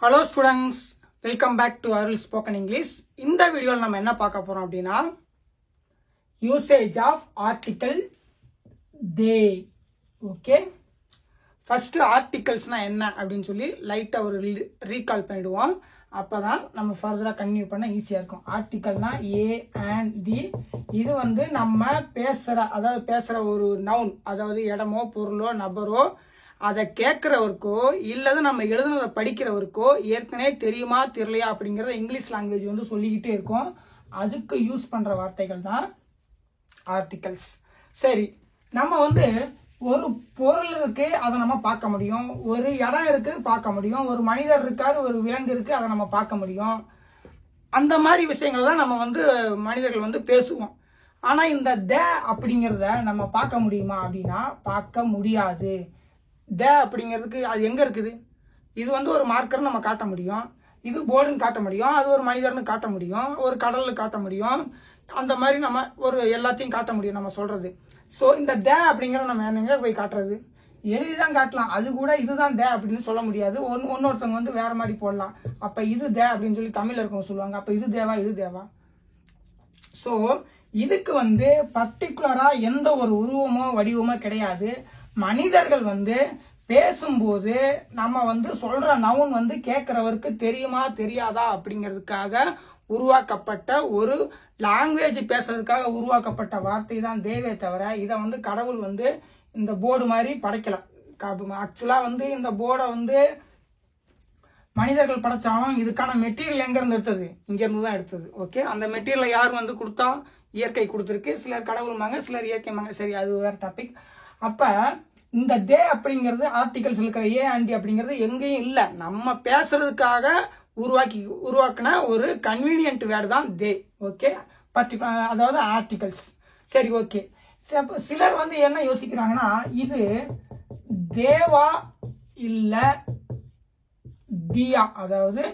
Hello students, welcome back to Arul Spoken English. இந்த வீடியோல நம்ம என்ன பார்க்க போறோம் அப்படினா usage of article they. Okay, first articlesனா என்ன அப்படினு சொல்லி லைட்டா ஒரு ரீகால் பண்ணிடுவோம். அப்பதான் நம்ம ஃபர்தரா கண்டினியூ பண்ண ஈஸியா இருக்கும். ஆர்டிகல்னா a and the. இது வந்து நம்ம பேசுற ஒரு நவுன், அதாவது இடமோ பொருளோ நபரோ அதை கேட்கிறவருக்கோ இல்லது நம்ம எழுதுனதை படிக்கிறவருக்கோ ஏற்கனவே தெரியுமா தெரியலையா அப்படிங்கறத இங்கிலீஷ் லாங்குவேஜ் வந்து சொல்லிக்கிட்டே இருக்கும். அதுக்கு யூஸ் பண்ற வார்த்தைகள் தான் ஆர்டிகல்ஸ். சரி, நம்ம வந்து ஒரு பொருள் இருக்கு, அதை நம்ம பார்க்க முடியும். ஒரு இடம் இருக்கு, பார்க்க முடியும். ஒரு மனிதர் இருக்காரு, ஒரு விலங்கு இருக்கு, அதை நம்ம பார்க்க முடியும். அந்த மாதிரி விஷயங்கள் தான் நம்ம வந்து மனிதர்கள் வந்து பேசுவோம். ஆனா இந்த த அப்படிங்கிறத நம்ம பார்க்க முடியுமா அப்படின்னா பார்க்க முடியாது. த அப்படிங்கிறதுக்கு அது எங்க இருக்குது? இது வந்து ஒரு மார்க்கர் நம்ம காட்ட முடியும், இது போர்டுன்னு காட்ட முடியும், அது ஒரு மனிதர்னு காட்ட முடியும், ஒரு கடல்னு காட்ட முடியும். அந்த மாதிரி நம்ம ஒரு எல்லாத்தையும் காட்ட முடியும் நம்ம சொல்றது. ஸோ இந்த த அப்படிங்கிறத நம்ம எங்க போய் காட்டுறது? எழுதிதான் காட்டலாம். அது கூட இதுதான் த அப்படின்னு சொல்ல முடியாது. ஒன்னொருத்தவங்க வந்து வேற மாதிரி போடலாம். அப்ப இது த அப்படின்னு சொல்லி தமிழ்ல இருக்கவங்க சொல்லுவாங்க. அப்ப இது தேவா, இது தேவா. ஸோ இதுக்கு வந்து பர்டிகுலரா எந்த ஒரு உருவமோ வடிவமோ கிடையாது. மனிதர்கள் வந்து பேசும்போது நம்ம வந்து சொல்ற நவுன் வந்து கேட்கிறவருக்கு தெரியுமா தெரியாதா அப்படிங்கிறதுக்காக உருவாக்கப்பட்ட ஒரு லாங்குவேஜ், பேசுறதுக்காக உருவாக்கப்பட்ட வார்த்தை தான் தேவே தவிர இதை வந்து கடவுள் வந்து இந்த போர்டு மாதிரி படைக்கல. ஆக்சுவலா வந்து இந்த போர்டை வந்து மனிதர்கள் படைச்சாலும் இதுக்கான மெட்டீரியல் எங்க இருந்து எடுத்தது? இங்க இருந்து தான் எடுத்தது. ஓகே, அந்த மெட்டீரியல் யார் வந்து கொடுத்தா? இயற்கை கொடுத்துருக்கு. சிலர் கடவுள்மாங்க, சிலர் இயற்கைமாங்க. சரி, அது வேற டாபிக். அப்ப இந்த தே அப்படிங்கிறது ஆர்டிகல்ஸ் இருக்கிற ஏ அண்ட் அப்படிங்கிறது எங்கேயும் இல்லை. நம்ம பேசுறதுக்காக உருவாக்கின ஒரு கன்வீனியன்ட் வேர்டு தான் தே. ஓகே, பர்டிகுலர் அதாவது ஆர்டிகல்ஸ். சரி, ஓகே. சிலர் வந்து என்ன யோசிக்கிறாங்கன்னா இது தேவா இல்ல தியா, அதாவது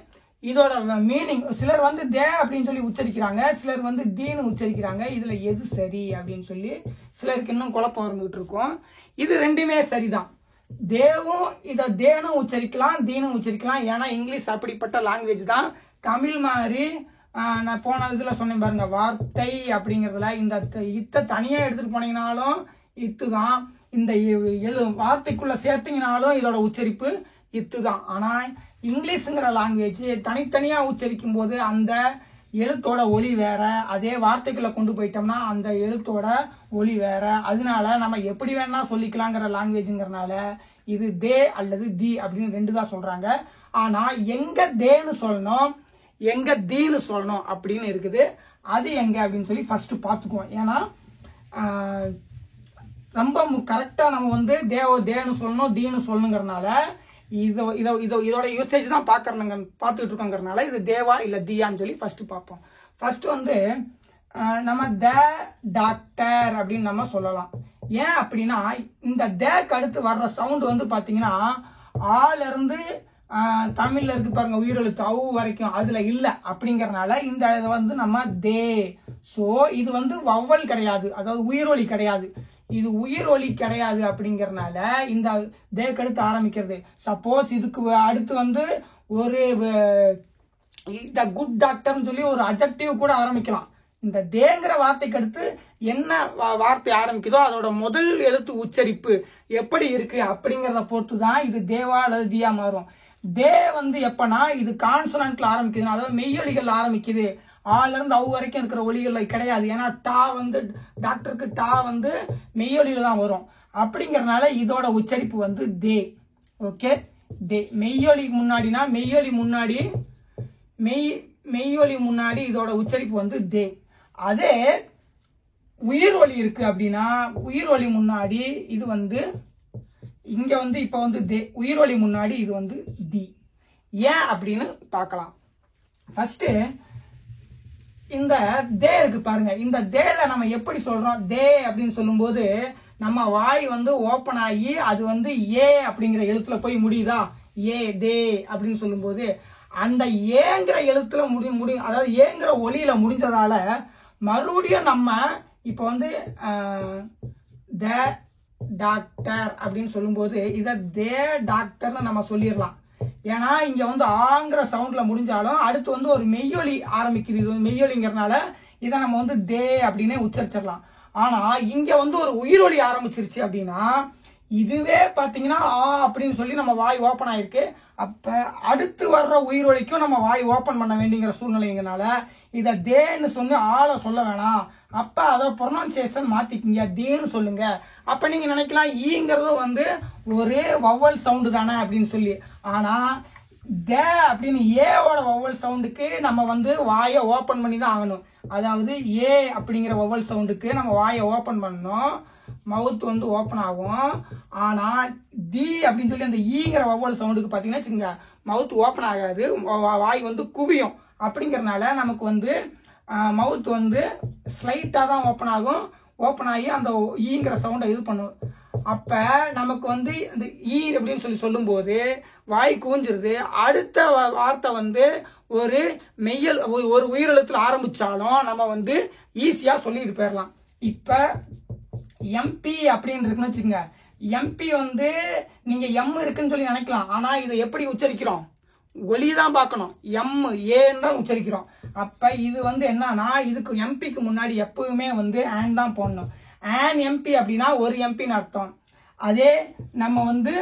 இதோட மீனிங் சிலர் வந்து தே அப்படின்னு சொல்லி உச்சரிக்கிறாங்க, சிலர் வந்து தீன்னு உச்சரிக்கிறாங்க. இதுல எது சரி அப்படின்னு சொல்லி சிலருக்கு இன்னும் குழப்பம் இருந்துகிட்டு இருக்கும். இது ரெண்டுமே சரிதான். தேவும் இதை தேனும் உச்சரிக்கலாம், தீனும் உச்சரிக்கலாம். ஏன்னா இங்கிலீஷ் அப்படிப்பட்ட லாங்குவேஜ் தான். தமிழ் மாதிரி நான் போன இதுல சொன்னேன் பாருங்க, வார்த்தை அப்படிங்கறதுல இந்த இத்த தனியா எடுத்துட்டு போனீங்கனாலும் இத்து தான், இந்த வார்த்தைக்குள்ள சேர்த்தீங்கனாலும் இதோட உச்சரிப்பு இத்து தான். ஆனா இங்கிலீஷ்ங்கிற லாங்குவேஜ் தனித்தனியா உச்சரிக்கும் போது அந்த எழுத்தோட ஒலி வேற, அதே வார்த்தைக்குள்ள கொண்டு போயிட்டோம்னா அந்த எழுத்தோட ஒலி வேற. அதனால நம்ம எப்படி வேணா சொல்லிக்கலாங்கிற லாங்குவேஜ்ங்கிறனால இது தே அல்லது தி அப்படின்னு ரெண்டு தான் சொல்றாங்க. ஆனா எங்க தேன்னு சொல்லணும், எங்க தீன்னு சொல்லணும் அப்படின்னு இருக்குது. அது எங்க அப்படின்னு சொல்லி ஃபர்ஸ்ட் பாத்துக்குவோம். ஏன்னா ரொம்ப கரெக்டா நம்ம வந்து தேன்னு சொல்லணும், தீன்னு சொல்லணுங்கிறனால இதோட யூசேஜ் தான் பார்த்துட்டு இருக்கோங்கிறனால இது தேவா இல்ல தியான்னு சொல்லி ஃபர்ஸ்ட் பார்ப்போம். ஃபர்ஸ்ட் வந்து நம்ம த டாக்டர் அப்படின்னு நம்ம சொல்லலாம். ஏன் அப்படின்னா இந்த தேக்கு அடுத்து வர்ற சவுண்ட் வந்து பாத்தீங்கன்னா ஆல இருந்து தமிழ்ல இருக்கு பாருங்க உயிரெழுத்து அவு வரைக்கும் அதுல இல்ல. அப்படிங்கறனால இந்த இதை வந்து நம்ம தே. சோ இது வந்து வவ்வல் கிடையாது, அதாவது உயிரொலி கிடையாது. இது உயிர் ஒலி கிடையாது. அப்படிங்கறனால இந்த தேக்கு அடுத்து ஆரம்பிக்கிறது. சப்போஸ் இதுக்கு அடுத்து வந்து ஒரு த குட் டாக்டர்னு சொல்லி ஒரு அட்ஜெக்டிவ் கூட ஆரம்பிக்கலாம். இந்த தேங்கிற வார்த்தைக்கு அடுத்து என்ன வார்த்தை ஆரம்பிக்குதோ அதோட முதல் எழுத்து உச்சரிப்பு எப்படி இருக்கு அப்படிங்கறத பொறுத்து தான் இது தேவா அல்லது தியா மாறும். தே வந்து எப்பனா இது கான்சனன்ட்ல ஆரம்பிக்குது, அதாவது மெய்யொலிகள் ஆரம்பிக்குது. ஆல இருந்து அவு வரைக்கும் இருக்கிற ஒலிகள் கிடையாது. ஏன்னா டா வந்து டாக்டருக்கு டா வந்து மெய்யொலியில தான் வரும். அப்படிங்கறதுனால இதோட உச்சரிப்பு வந்து தே. ஓகே, தே. மெய்யொலி முன்னாடினா மெய்யொலி முன்னாடி இதோட உச்சரிப்பு வந்து தே. அதே உயிர் ஒலி இருக்கு அப்படின்னா உயிர் ஒலி முன்னாடி இது வந்து இங்க வந்து இப்ப வந்து தே, உயிர் ஒலி முன்னாடி இது வந்து தி. ஏன் அப்படின்னு பார்க்கலாம். ஃபர்ஸ்ட் இந்த தே இருக்கு பாருங்க, இந்த தேல நம்ம எப்படி சொல்றோம்? தே அப்படின்னு சொல்லும் போது நம்ம வாய் வந்து ஓபன் ஆகி அது வந்து ஏ அப்படிங்கிற எழுத்துல போய் முடியுதா? ஏ தே அப்படின்னு சொல்லும் போது அந்த ஏங்கிற எழுத்துல முடியும், அதாவது ஏங்கிற ஒலியில முடிஞ்சதால மறுபடியும் நம்ம இப்ப வந்து த டாக்டர் அப்படின்னு சொல்லும் போது இத தே டாக்டர்னு நம்ம சொல்லிடலாம். ஏன்னா இங்க வந்து ஆங்கிற சவுண்ட்ல முடிஞ்சாலும் அடுத்து வந்து ஒரு மெய்யொலி ஆரம்பிக்குது. இது மெய்யொலிங்கிறதுனால இதை நம்ம வந்து தே அப்படின்னே உச்சரிச்சிடலாம். ஆனா இங்க வந்து ஒரு உயிரொலி ஆரம்பிச்சிருச்சு அப்படின்னா இதுவே பாத்தீங்கன்னா ஆ அப்படின்னு சொல்லி நம்ம வாய் ஓப்பன் ஆயிருக்கு. அப்ப அடுத்து வர்ற உயிரொலிக்கும் நம்ம வாய் ஓப்பன் பண்ண வேண்டிங்கிற சூழ்நிலைங்கனால இதை தேன்னு சொல்லி ஆளை சொல்ல வேணாம். அப்ப அதை ப்ரொனன்சியேஷன் மாத்திக்கிங்க, தேன்னு சொல்லுங்க. அப்ப நீங்க நினைக்கலாம் ஈங்கிறது வந்து ஒரு வவ்வல் சவுண்டு தானே அப்படின்னு சொல்லி. ஆனா தே அப்படின்னு ஏவோட வவ்வல் சவுண்டுக்கு நம்ம வந்து வாயை ஓப்பன் பண்ணி தான் ஆகணும். அதாவது ஏ அப்படிங்கிற வவ்வல் சவுண்டுக்கு நம்ம வாயை ஓப்பன் பண்ணணும், மவுத் வந்து ஓப்பன் ஆகும். ஆனா தி அப்படின்னு சொல்லி அந்த ஈங்கிற வவ்வல் சவுண்டுக்கு பாத்தீங்கன்னா வச்சுங்க மவுத் ஓப்பன் ஆகாது, வாய் வந்து குவியும். அப்படிங்கறதுனால நமக்கு வந்து மவுத் வந்து ஸ்லைட்டா தான் ஓப்பன் ஆகும். ஓப்பன் ஆகி அந்த ஈங்கிற சவுண்டை இது பண்ணும். அப்ப நமக்கு வந்து இந்த ஈ அப்படின்னு சொல்லி சொல்லும் போது வாய் குவிஞ்சிருது. அடுத்த வார்த்தை வந்து ஒரு மெய்யல் ஒரு உயிரெழுத்துல ஆரம்பிச்சாலும் நம்ம வந்து ஈஸியா சொல்லிட்டு போயிடலாம். இப்ப எம்பி அப்படின்னு இருக்குன்னு வச்சுக்கோங்க. எம்பி வந்து நீங்க எம் இருக்குன்னு சொல்லி நினைக்கலாம். ஆனா இதை எப்படி உச்சரிக்கிறோம்? ஒலிதான் பார்க்கணும். எம் ஏன்னு தான் உச்சரிக்கிறோம். அப்ப இது வந்து என்னன்னா இதுக்கு எம்பிக்கு முன்னாடி எப்பவுமே வந்து ஆன் தான் போடணும். ஆன் எம்பி அப்படின்னா ஒரு எம்பின்னு அர்த்தம். அதே நம்ம வந்து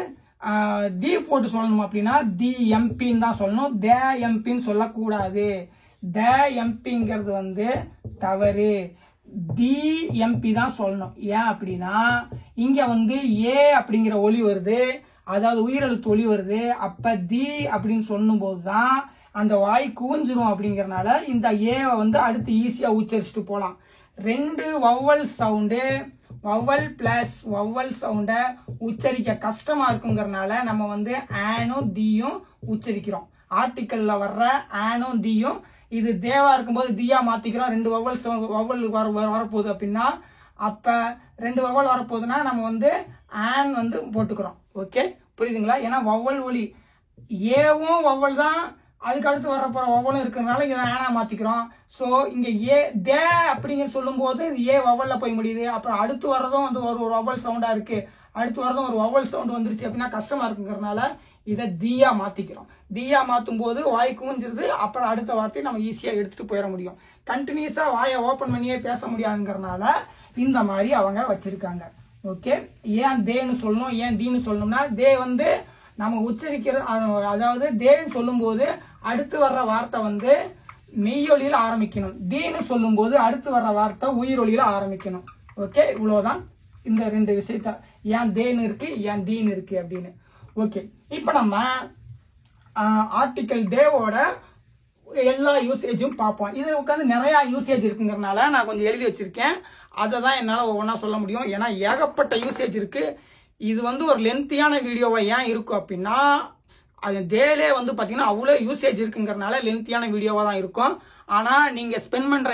தி போட்டு சொல்லணும் அப்படின்னா தி எம்பின்னு தான் சொல்லணும். தே எம்பின்னு சொல்லக்கூடாது. த எம்பிங்கிறது வந்து தவறு. தி எம்பி தான் சொல்லணும். ஏன் அப்படின்னா இங்க வந்து ஏ அப்படிங்கிற ஒலி வருது, அதாவது உயிரெழுத்து ஒலி வருது. அப்ப தி அப்படின்னு சொல்லும் போதுதான் அந்த வாய் குவிஞ்சிரும். அப்படிங்கறதுனால இந்த ஏவை வந்து அடுத்து ஈஸியா உச்சரிச்சுட்டு போலாம். ரெண்டு vowel sound, vowel plus vowel சவுண்ட உச்சரிக்க கஷ்டமா இருக்குங்கிறதுனால நம்ம வந்து ஆனும் தீயும் உச்சரிக்கிறோம். ஆர்டிக்கல்ல வர்ற ஆனும் தீயும் இது தேவா இருக்கும்போது தீயா மாத்திக்கிறோம். ரெண்டு வவ்வல் வரப்போகுது அப்படின்னா அப்ப ரெண்டு வவ்வல் வரப்போகுதுன்னா நம்ம வந்து ஆன் வந்து போட்டுக்கிறோம். ஓகே, புரியுதுங்களா? ஏன்னா வவ்வல் ஒலி ஏவும் வவ்வல் தான், அதுக்கு அடுத்து வரப்போற வவ்வலும் இருக்கிறதுனால இதை ஆனா மாத்திக்கிறோம். சோ இங்க ஏ தே அப்படிங்கிற சொல்லும் போது ஏ வவ்வல்ல போய் முடியுது. அப்புறம் அடுத்து வர்றதும் வந்து ஒரு வவ்வல் சவுண்டா இருக்கு, அடுத்து வரதும் ஒரு வவ்வல் சவுண்ட் வந்துருச்சு அப்படின்னா கஷ்டமா இருக்குங்கிறதுனால இதை தீயா மாத்திக்கிறோம். தீயா மாத்தும் போது வாய் குவிஞ்சிருது. அப்புறம் அடுத்த வார்த்தையை நம்ம ஈஸியா எடுத்துட்டு போயிட முடியும். கண்டினியூஸா வாயை ஓப்பன் பண்ணியே பேச முடியாதுங்கிறதுனால இந்த மாதிரி அவங்க வச்சிருக்காங்க. ஓகே, ஏன் தேன்னு சொல்லணும், ஏன் தீன்னு சொல்லணும்னா தே வந்து நம்ம உச்சரிக்கிற, அதாவது தேன்னு சொல்லும் போது அடுத்து வர்ற வார்த்தை வந்து மெய்யொலியில ஆரம்பிக்கணும். தீன்னு சொல்லும் போது அடுத்து வர்ற வார்த்தை உயிரொலியில ஆரம்பிக்கணும். ஓகே, இவ்வளவுதான் இந்த ரெண்டு விஷயத்த, ஏன் தேன்னு இருக்கு ஏன் தீன்னு இருக்கு அப்படின்னு. ஓகே, இப்ப நம்ம ஆர்டிக்கல் தேவோட எல்லா யூசேஜும் பார்ப்போம். இது உட்காந்து நிறைய யூசேஜ் இருக்குங்கிறதுனால நான் கொஞ்சம் எழுதி வச்சிருக்கேன். அதை தான் என்னால் ஒவ்வொன்றா சொல்ல முடியும். ஏன்னா ஏகப்பட்ட யூசேஜ் இருக்கு. இது வந்து ஒரு லென்த்தியான வீடியோவா ஏன் இருக்கும் அப்படின்னா அது தேலே வந்து பார்த்தீங்கன்னா அவ்வளோ யூசேஜ் இருக்குங்கிறதுனால லென்த்தியான வீடியோவாக தான் இருக்கும். ஆனால் நீங்கள் ஸ்பெண்ட் பண்ணுற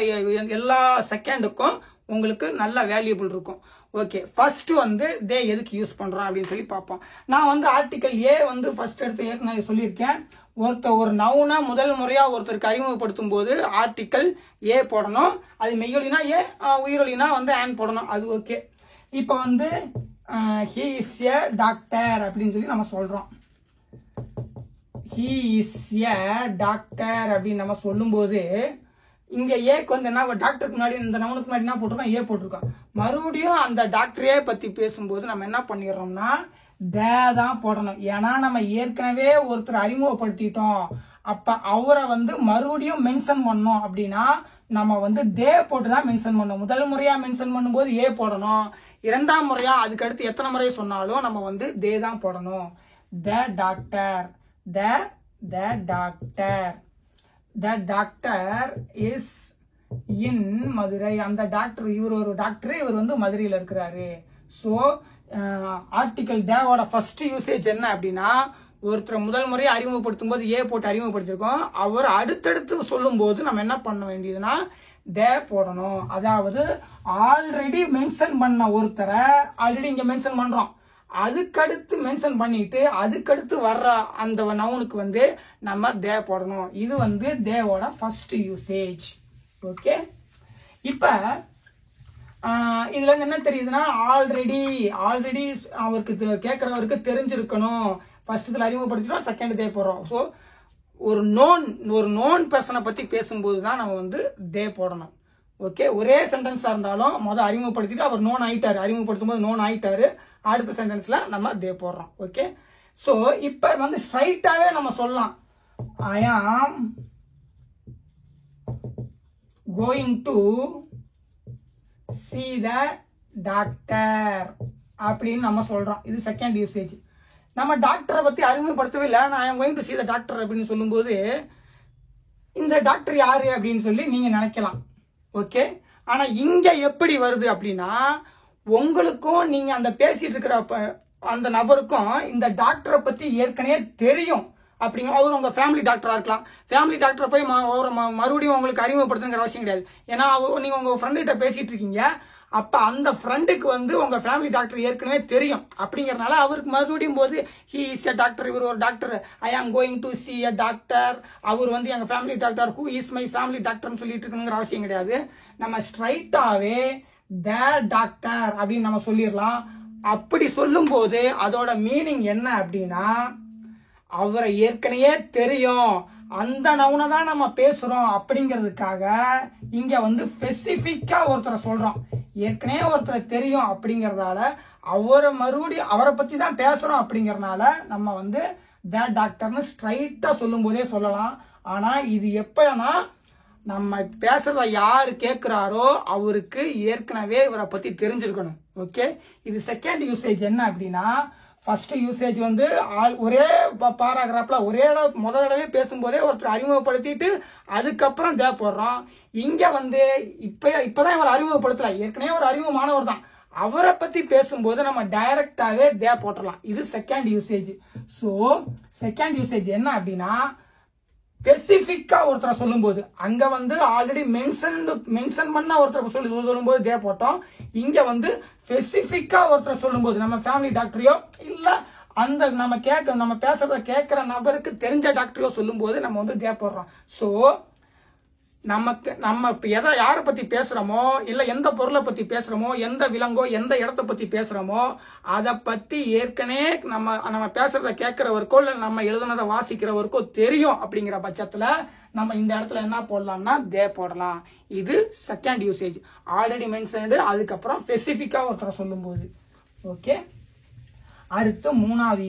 எல்லா செகண்டுக்கும் உங்களுக்கு நல்ல வேல்யூபிள் இருக்கும். ஓகே, ஃபர்ஸ்ட் வந்து தே எதுக்கு யூஸ் பண்றோம் அப்படின்னு சொல்லி பார்ப்போம். நான் வந்து ஆர்டிக்கல் ஏ வந்து ஃபர்ஸ்ட் எடுத்து ஏற்கனவே சொல்லியிருக்கேன். ஒரு நவுனை முதல் முறையா ஒருத்தருக்கு அறிமுகப்படுத்தும் போது ஆர்டிக்கல் ஏ போடணும். அது மெய்யொலினா ஏ, உயிரொலினா வந்து ஆன் போடணும். அது ஓகே. இப்போ வந்து ஹி இஸ் எ டாக்டர் அப்படின்னு சொல்லி நம்ம சொல்றோம். ஹி இஸ் எ டாக்டர் அப்படின்னு நம்ம சொல்லும் போது இங்க ஏக்கு வந்து என்ன, டாக்டருக்கு முன்னாடி இந்த நவுனுக்கு முன்னாடி என்ன போட்டிருக்கோம், ஏ போட்டிருக்கோம். மறுபடியும் அந்த டாக்டரே பத்தி பேசும்போது நம்ம என்ன பண்ணிடுறோம்னா தே தான் போடணும். ஏன்னா நம்ம ஏற்கனவே ஒருத்தர் அறிமுகப்படுத்திட்டோம். அப்ப அவரை வந்து மறுபடியும் மென்ஷன் பண்ணோம் அப்படின்னா நம்ம வந்து தே போட்டு தான் மென்ஷன் பண்ணணும். முதல் முறையா மென்ஷன் பண்ணும்போது ஏ போடணும். இரண்டாம் முறையா அதுக்கு அடுத்து எத்தனை முறை சொன்னாலும் நம்ம வந்து தே தான் போடணும். The doctor, the doctor, the doctor is in Madurai. அந்த டாக்டர், இவர் ஒரு டாக்டர், இவர் வந்து மதுரையில் இருக்கிறாரு. ஸோ ஆர்டிக்கல் தேவோட ஃபர்ஸ்ட் யூசேஜ் என்ன அப்படின்னா ஒருத்தர் முதல் முறையை அறிமுகப்படுத்தும் போது ஏ போட்டு அறிமுகப்படுத்திருக்கோம். அவர் அடுத்தடுத்து சொல்லும் போது நம்ம என்ன பண்ண வேண்டியதுன்னா தே போடணும். அதாவது ஆல்ரெடி மென்ஷன் பண்ண ஒருத்தரை ஆல்ரெடி இங்க மென்ஷன் பண்றோம், அதுக்கடுத்து மென்ஷன் பண்ணிட்டு அதுக்கடுத்து வர்ற அந்த நவுனுக்கு வந்து நம்ம தே போடணும். இது வந்து தேவோட ஃபர்ஸ்ட் யூசேஜ். ஓகே, இப்ப இதுல இருந்து என்ன தெரியுதுன்னா ஆல்ரெடி அவருக்கு கேட்கறவருக்கு தெரிஞ்சிருக்கணும். ஃபர்ஸ்ட் அறிமுகப்படுத்திட்டோம், செகண்ட் தே போடுறோம். ஸோ ஒரு நோன் பர்சனை பத்தி பேசும்போது தான் நம்ம வந்து தே போடணும். ஓகே, ஒரே சென்டென்ஸா இருந்தாலும் முதல் அறிமுகப்படுத்திட்டு அவர் நோன் ஆயிட்டாரு, அறிமுகப்படுத்தும் போது நோன் ஆயிட்டாரு, அடுத்த சென்டென்ஸ்ல நம்ம தே போடுறோம். ஓகே, ஸோ இப்ப வந்து ஸ்ட்ரைட்டாவே நம்ம சொல்லலாம், I am going to see the doctor அப்படின்னு நம்ம சொல்றோம். இது செகண்ட் யூசேஜ். நம்ம டாக்டரை பத்தி அறிமுகப்படுத்தவே இல்லை, நான் I am going to see the doctor அப்படின்னு சொல்லும்போது இந்த டாக்டர் யாரு அப்படின்னு சொல்லி நீங்க நினைக்கலாம். ஓகே, ஆனா இங்க எப்படி வருது அப்படின்னா, உங்களுக்கும் நீங்க அந்த பேசிட்டு இருக்கிற அந்த நபருக்கும் இந்த டாக்டரை பத்தி ஏற்கனவே தெரியும் அப்படிங்க. அவர் உங்க ஃபேமிலி டாக்டரா இருக்கலாம். ஃபேமிலி டாக்டரை போய் மறுபடியும் உங்களுக்கு அறிமுகப்படுத்துங்கிற அவசியம் கிடையாது. ஏன்னா நீங்க உங்க ஃப்ரெண்டு கிட்ட பேசிட்டு இருக்கீங்க, அப்ப அந்த ஃப்ரெண்டுக்கு வந்து உங்க ஃபேமிலி டாக்டர் ஏற்கனவே தெரியும். அப்படிங்கறதுனால அவருக்கு மறுபடியும் போது ஹி இஸ் எ டாக்டர், இவர் ஒரு doctor, I am going to see a doctor, அவர் வந்து எங்க family doctor, who is my family டாக்டர்னு சொல்லிட்டு இருக்கணுங்கிற அவசியம் கிடையாது. நம்ம ஸ்ட்ரைட்டாவே த டாக்டர் அப்படின்னு நம்ம சொல்லிடலாம். அப்படி சொல்லும் போது அதோட மீனிங் என்ன அப்படின்னா, அவரை ஏற்கனவே தெரியும், அந்த நவுனை தான் நம்ம பேசுறோம் அப்படிங்கிறதுக்காக இங்க வந்து ஸ்பெசிபிக்கா ஒருத்தரை சொல்றோம். ஏற்கனவே ஒருத்தரை தெரியும் அப்படிங்கறதால அவரை மறுபடியும் அவரை பத்தி தான் பேசுறோம் அப்படிங்கறதுனால நம்ம வந்து த டாக்டர்னு ஸ்ட்ரைட்டா சொல்லும் போதே சொல்லலாம். ஆனா இது எப்பனா நம்ம பேசுறத யாரு கேட்கிறாரோ அவருக்கு ஏற்கனவே இவரை பத்தி தெரிஞ்சிருக்கணும். ஓகே, இது செகண்ட் யூசேஜ். என்ன அப்படின்னா, ஃபர்ஸ்ட் யூசேஜ் வந்து ஒரே பாராகிராஃப்ல ஒரே முதல் தடவை பேசும்போதே ஒருத்தர் அறிமுகப்படுத்திட்டு அதுக்கப்புறம் தே போடுறோம். இங்க வந்து இப்பதான் இவர் அறிமுகப்படுத்தல, ஏற்கனவே ஒரு அறிமுகமானவர் தான், அவரை பத்தி பேசும்போது நம்ம டைரக்டாவே தே போட்டுடலாம். இது second usage. So second usage என்ன அப்படின்னா, ஸ்பெசிபிக்கா ஒருத்தரை சொல்லும் போது அங்க வந்து ஆல்ரெடி மென்ஷன் பண்ண ஒருத்தரை சொல்லும் போது தே போட்டோம். இங்க வந்து ஸ்பெசிபிக்கா ஒருத்தரை சொல்லும் போது நம்ம ஃபேமிலி டாக்டரையோ இல்ல அந்த நம்ம பேசுறத கேட்கிற நபருக்கு தெரிஞ்ச டாக்டரையோ சொல்லும் போது நம்ம வந்து தே போடுறோம். ஸோ நம்ம யாரை பத்தி பேசுறோமோ இல்ல எந்த பொருளை பத்தி பேசுறோமோ, எந்த விலங்கோ எந்த இடத்தை பத்தி பேசுறோமோ அதை பத்தி ஏற்கனவே நம்ம பேசுறத கேட்கிறவருக்கோ இல்ல நம்ம எழுதுனதை வாசிக்கிறவருக்கோ தெரியும். அப்படிங்கிற பட்சத்துல நம்ம இந்த இடத்துல என்ன போடலாம்னா தே போடலாம். இது செகண்ட் யூசேஜ், ஆல்ரெடி மென்ஷன்டு, அதுக்கப்புறம் ஸ்பெசிபிக்கா ஒருத்தரை சொல்லும் போது. ஓகே, அடுத்து மூணாவது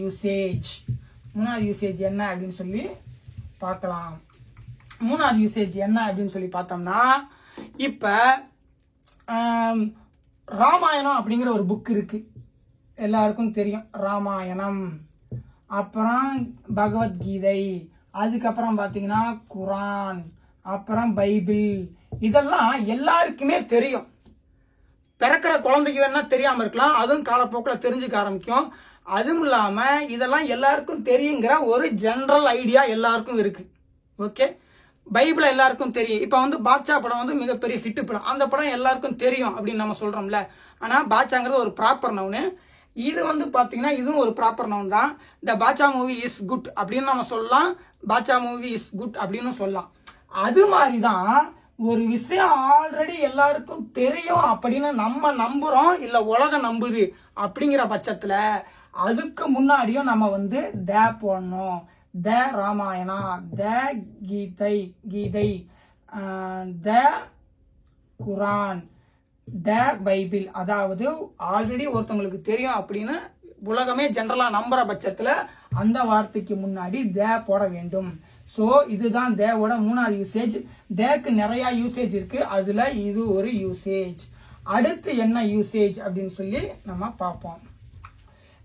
யூசேஜ் என்ன அப்படின்னு சொல்லி பார்க்கலாம். மூணாவது யூசேஜ் என்ன அப்படின்னு சொல்லி பார்த்தோம்னா, இப்ப ராமாயணம் அப்படிங்கிற ஒரு புக் இருக்கு, எல்லாருக்கும் தெரியும் ராமாயணம். அப்புறம் பகவத்கீதை, அதுக்கப்புறம் பாத்தீங்கன்னா குரான், அப்புறம் பைபிள். இதெல்லாம் எல்லாருக்குமே தெரியும். பிறக்கிற குழந்தைக்கு வேணா தெரியாம இருக்கலாம், அதுவும் காலப்போக்கில் தெரிஞ்சுக்க ஆரம்பிக்கும். அதுவும் இல்லாம இதெல்லாம் எல்லாருக்கும் தெரியுங்கிற ஒரு ஜெனரல் ஐடியா எல்லாருக்கும் இருக்கு. ஓகே, பைபிள் எல்லாருக்கும் தெரியும். இப்ப வந்து பாட்சா படம் வந்து மிகப்பெரிய ஹிட் படம், அந்த படம் எல்லாருக்கும் தெரியும் அப்படின்னு நம்ம சொல்றோம்ல. ஆனா பாட்சாங்கிறது ஒரு ப்ராப்பர் நவுனு, இது வந்து பாத்தீங்கன்னா இதுவும் ஒரு ப்ராப்பர் நவுன் தான். த பாட்சா மூவி இஸ் குட் அப்படின்னு நம்ம சொல்லலாம், பாட்சா மூவி இஸ் குட் அப்படின்னு சொல்லலாம். அது மாதிரிதான் ஒரு விஷயம் ஆல்ரெடி எல்லாருக்கும் தெரியும் அப்படின்னு நம்ம நம்புறோம் இல்ல உலகம் நம்புது அப்படிங்கிற பட்சத்துல அதுக்கு முன்னாடியும் நம்ம வந்து த போடணும். த ராமாயணா, த கீதை, த குரான், த பைபிள். அதாவது ஆல்ரெடி ஒருத்தவங்களுக்கு தெரியும் அப்படின்னு உலகமே ஜெனரலா நம்புற பட்சத்துல அந்த வார்த்தைக்கு முன்னாடி த போட வேண்டும். சோ இதுதான் தேவோட மூணாவது யூசேஜ். தேக்கு நிறைய யூசேஜ் இருக்கு, அதுல இது ஒரு யூசேஜ். அடுத்து என்ன யூசேஜ் அப்படின்னு சொல்லி நம்ம பார்ப்போம்.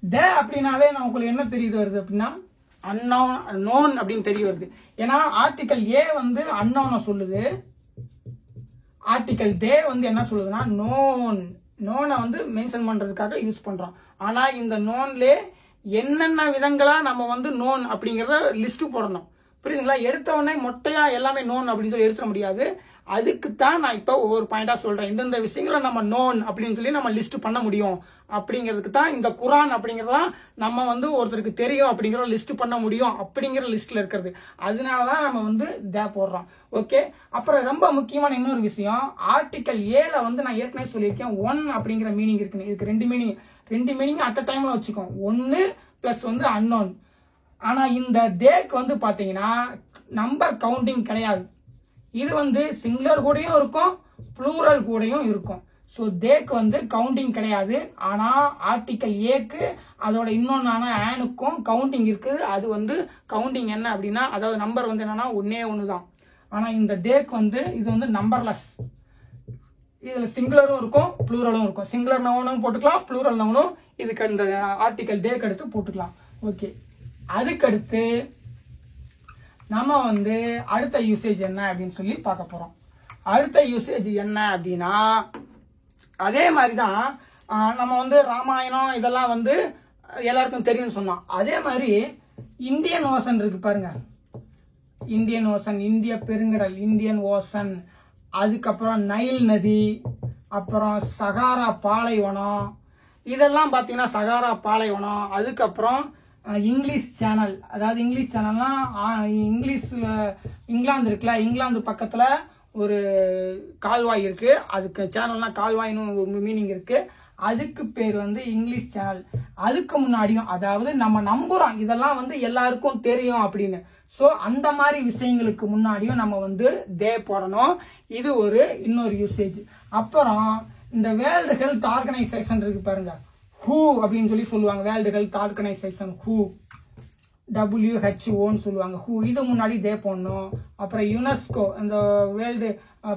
த அப்படின்னாவே நமக்கு என்ன தெரியுது வருது அப்படின்னா அன்னோன் அப்படின்னு தெரிய வருது. ஏன்னா ஆர்டிகல் ஏ வந்து அன்னோனை சொல்லுது, ஆர்டிகல் தே வந்து என்ன சொல்லுதுன்னா நோனை வந்து மென்ஷன் பண்றதுக்காக யூஸ் பண்றோம். ஆனா இந்த நோன்ல என்னென்ன விதங்களா நம்ம வந்து நோன் அப்படிங்கறத லிஸ்ட் போடணும். புரியுதுங்களா? எடுத்த உடனே மொட்டையா எல்லாமே நோன் அப்படின்னு சொல்லி எடுத்துட முடியாது. அதுக்குத்தான் நான் இப்ப ஒவ்வொரு பாயிண்டா சொல்றேன். இந்தந்த விஷயங்களை நம்ம நோன் அப்படின்னு சொல்லி நம்ம லிஸ்ட் பண்ண முடியும் அப்படிங்கிறதுக்கு தான் இந்த குரான் அப்படிங்கறதான் நம்ம வந்து ஒருத்தருக்கு தெரியும் அப்படிங்கிற லிஸ்ட் பண்ண முடியும் அப்படிங்கிற லிஸ்ட்ல இருக்கிறது. அதனாலதான் நம்ம வந்து த போடுறோம். ஓகே, அப்புறம் ரொம்ப முக்கியமான இன்னொரு விஷயம், ஆர்டிகல் ஏல வந்து நான் ஏற்கனவே சொல்லியிருக்கேன் ஒன் அப்படிங்கிற மீனிங் இருக்குன்னு. இதுக்கு ரெண்டு மீனிங் அட் அ டைம்ல வச்சுக்கோம். ஒன்னு பிளஸ் வந்து அன்னோன், ஆனால் இந்த தேக்கு வந்து பார்த்தீங்கன்னா நம்பர் கவுண்டிங் கிடையாது. இது வந்து சிங்குலர் கூடயும் இருக்கும், ப்ளூரல் கூடயும் இருக்கும். ஸோ தேக்கு வந்து கவுண்டிங் கிடையாது. ஆனால் ஆர்டிக்கல் ஏக்கு அதோட இன்னொன்னான ஆனுக்கும் கவுண்டிங் இருக்குது. அது வந்து கவுண்டிங் என்ன அப்படின்னா, அதாவது நம்பர் வந்து என்னன்னா ஒன்னே ஒன்று தான். ஆனால் இந்த தேக்கு வந்து இது வந்து நம்பர்லெஸ். இதில் சிங்குலரும் இருக்கும், ப்ளூரலும் இருக்கும். சிங்குலர் நவுனும் போட்டுக்கலாம், ப்ளூரல் நவுனும் இதுக்கு அந்த ஆர்டிக்கல் தேக்கு அடுத்து போட்டுக்கலாம். ஓகே, அதுக்கடுத்து நம்ம வந்து அடுத்த யூசேஜ் என்ன அப்படின்னு சொல்லி பார்க்க போகிறோம். அடுத்த யூசேஜ் என்ன அப்படின்னா, அதே மாதிரி தான் நம்ம வந்து ராமாயணம் இதெல்லாம் வந்து எல்லாருக்கும் தெரியும்னு சொன்னோம். அதே மாதிரி இந்தியன் ஓசன் இருக்கு பாருங்க. இந்தியன் ஓசன், இந்திய பெருங்கடல், இந்தியன் ஓசன், அதுக்கப்புறம் நைல் நதி, அப்புறம் சகாரா பாலைவனம், இதெல்லாம் பார்த்தீங்கன்னா சகாரா பாலைவனம். அதுக்கப்புறம் இங்கிலீஷ் சேனல், அதாவது இங்கிலீஷ் சேனல்னா இங்கிலீஷில் இங்கிலாந்து இருக்குல்ல, இங்கிலாந்து பக்கத்தில் ஒரு கால்வாய் இருக்கு. அதுக்கு சேனல்னா கால்வாய்னு ஒரு மீனிங் இருக்கு. அதுக்கு பேர் வந்து இங்கிலீஷ் சேனல். அதுக்கு முன்னாடியும், அதாவது நம்ம நம்புறோம் இதெல்லாம் வந்து எல்லாருக்கும் தெரியும் அப்படின்னு. ஸோ அந்த மாதிரி விஷயங்களுக்கு முன்னாடியும் நம்ம வந்து தே போடணும். இது ஒரு இன்னொரு யூசேஜ். அப்புறம் இந்த வேர்ல்டு ஹெல்த் ஆர்கனைசேஷன் இருக்கு பாருங்க, ஹூ அப்படின்னு சொல்லி சொல்லுவாங்க. World health organisation who, WHO சொல்லுவாங்க. ஹூ இது முன்னாடி தே போடணும். அப்புறம் யுனெஸ்கோ, இந்த வேர்ல்டு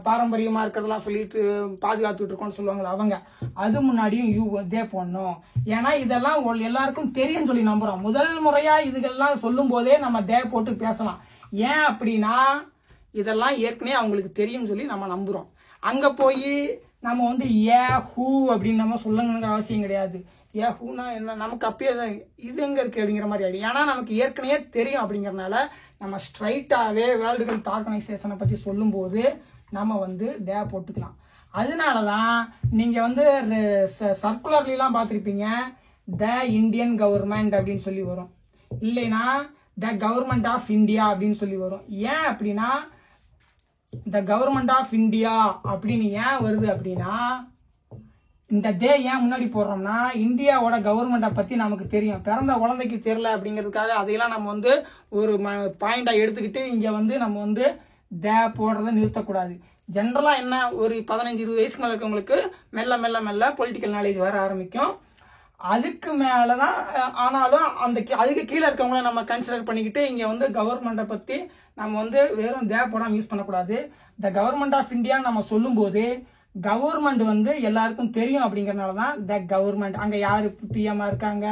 பாரம்பரியமா இருக்கிறதெல்லாம் சொல்லிட்டு பாதுகாத்துட்டு இருக்கோம்னு சொல்லுவாங்களா அவங்க, அது முன்னாடியும் தே போடணும். ஏன்னா இதெல்லாம் எல்லாருக்கும் தெரியும் சொல்லி நம்புறோம். முதல் முறையா இதுகெல்லாம் சொல்லும் போதே நம்ம தே போட்டு பேசலாம். ஏன் அப்படின்னா இதெல்லாம் ஏற்கனவே அவங்களுக்கு தெரியும் சொல்லி நம்ம நம்புறோம். அங்க போய் நம்ம வந்து ஹூ அப்படின்னு நம்ம சொல்லணுங்கிற அவசியம் கிடையாது. ஹூனா என்ன, நமக்கு அப்பயே இது எங்க இருக்கு அப்படிங்கிற மாதிரி ஆயிடும். ஏன்னா நமக்கு ஏற்கனவே தெரியும் அப்படிங்கறதுனால நம்ம ஸ்ட்ரைட்டாவே வேர்ல்டு ஹெல்த் ஆர்கனைசேஷனை பத்தி சொல்லும் போது நம்ம வந்து தே போட்டுக்கலாம். அதனாலதான் நீங்க வந்து சர்க்குலர்லாம் பார்த்திருப்பீங்க, த இந்தியன் கவர்மெண்ட் அப்படின்னு சொல்லி வரும், இல்லைன்னா த கவர்மெண்ட் ஆஃப் இந்தியா அப்படின்னு சொல்லி வரும். ஏன் அப்படின்னா த கவர்மெண்ட் ஆஃப் இந்தியா அப்படின்னு ஏன் வருது அப்படின்னா, இந்த தே ஏன் முன்னாடி போடுறோம்னா, இந்தியாவோட கவர்மெண்ட்டை பத்தி நமக்கு தெரியும். பிறந்த குழந்தைக்கு தெரியல அப்படிங்கிறதுக்காக அதையெல்லாம் நம்ம வந்து ஒரு பாயிண்டா எடுத்துக்கிட்டு இங்க வந்து நம்ம வந்து தே போடுறதை நிறுத்தக்கூடாது. ஜென்ரலா என்ன, ஒரு 15-20 வயசுக்கு மேல இருக்கவங்களுக்கு மெல்ல மெல்ல மெல்ல பொலிட்டிக்கல் நாலேஜ் வர ஆரம்பிக்கும். அதுக்கு மேலதான் ஆனாலும் அந்த அதுக்கு கீழே இருக்கவங்கள நம்ம கன்சிடர் பண்ணிக்கிட்டு இங்க வந்து கவர்மெண்ட்டை பத்தி நம்ம வந்து வெறும் தே போடாம யூஸ் பண்ணக்கூடாது. த கவர்மெண்ட் ஆஃப் இந்தியா நம்ம சொல்லும் போது கவர்மெண்ட் வந்து எல்லாருக்கும் தெரியும் அப்படிங்கறதுனாலதான் த கவர்மெண்ட். அங்க யாரு பிஎம் இருக்காங்க,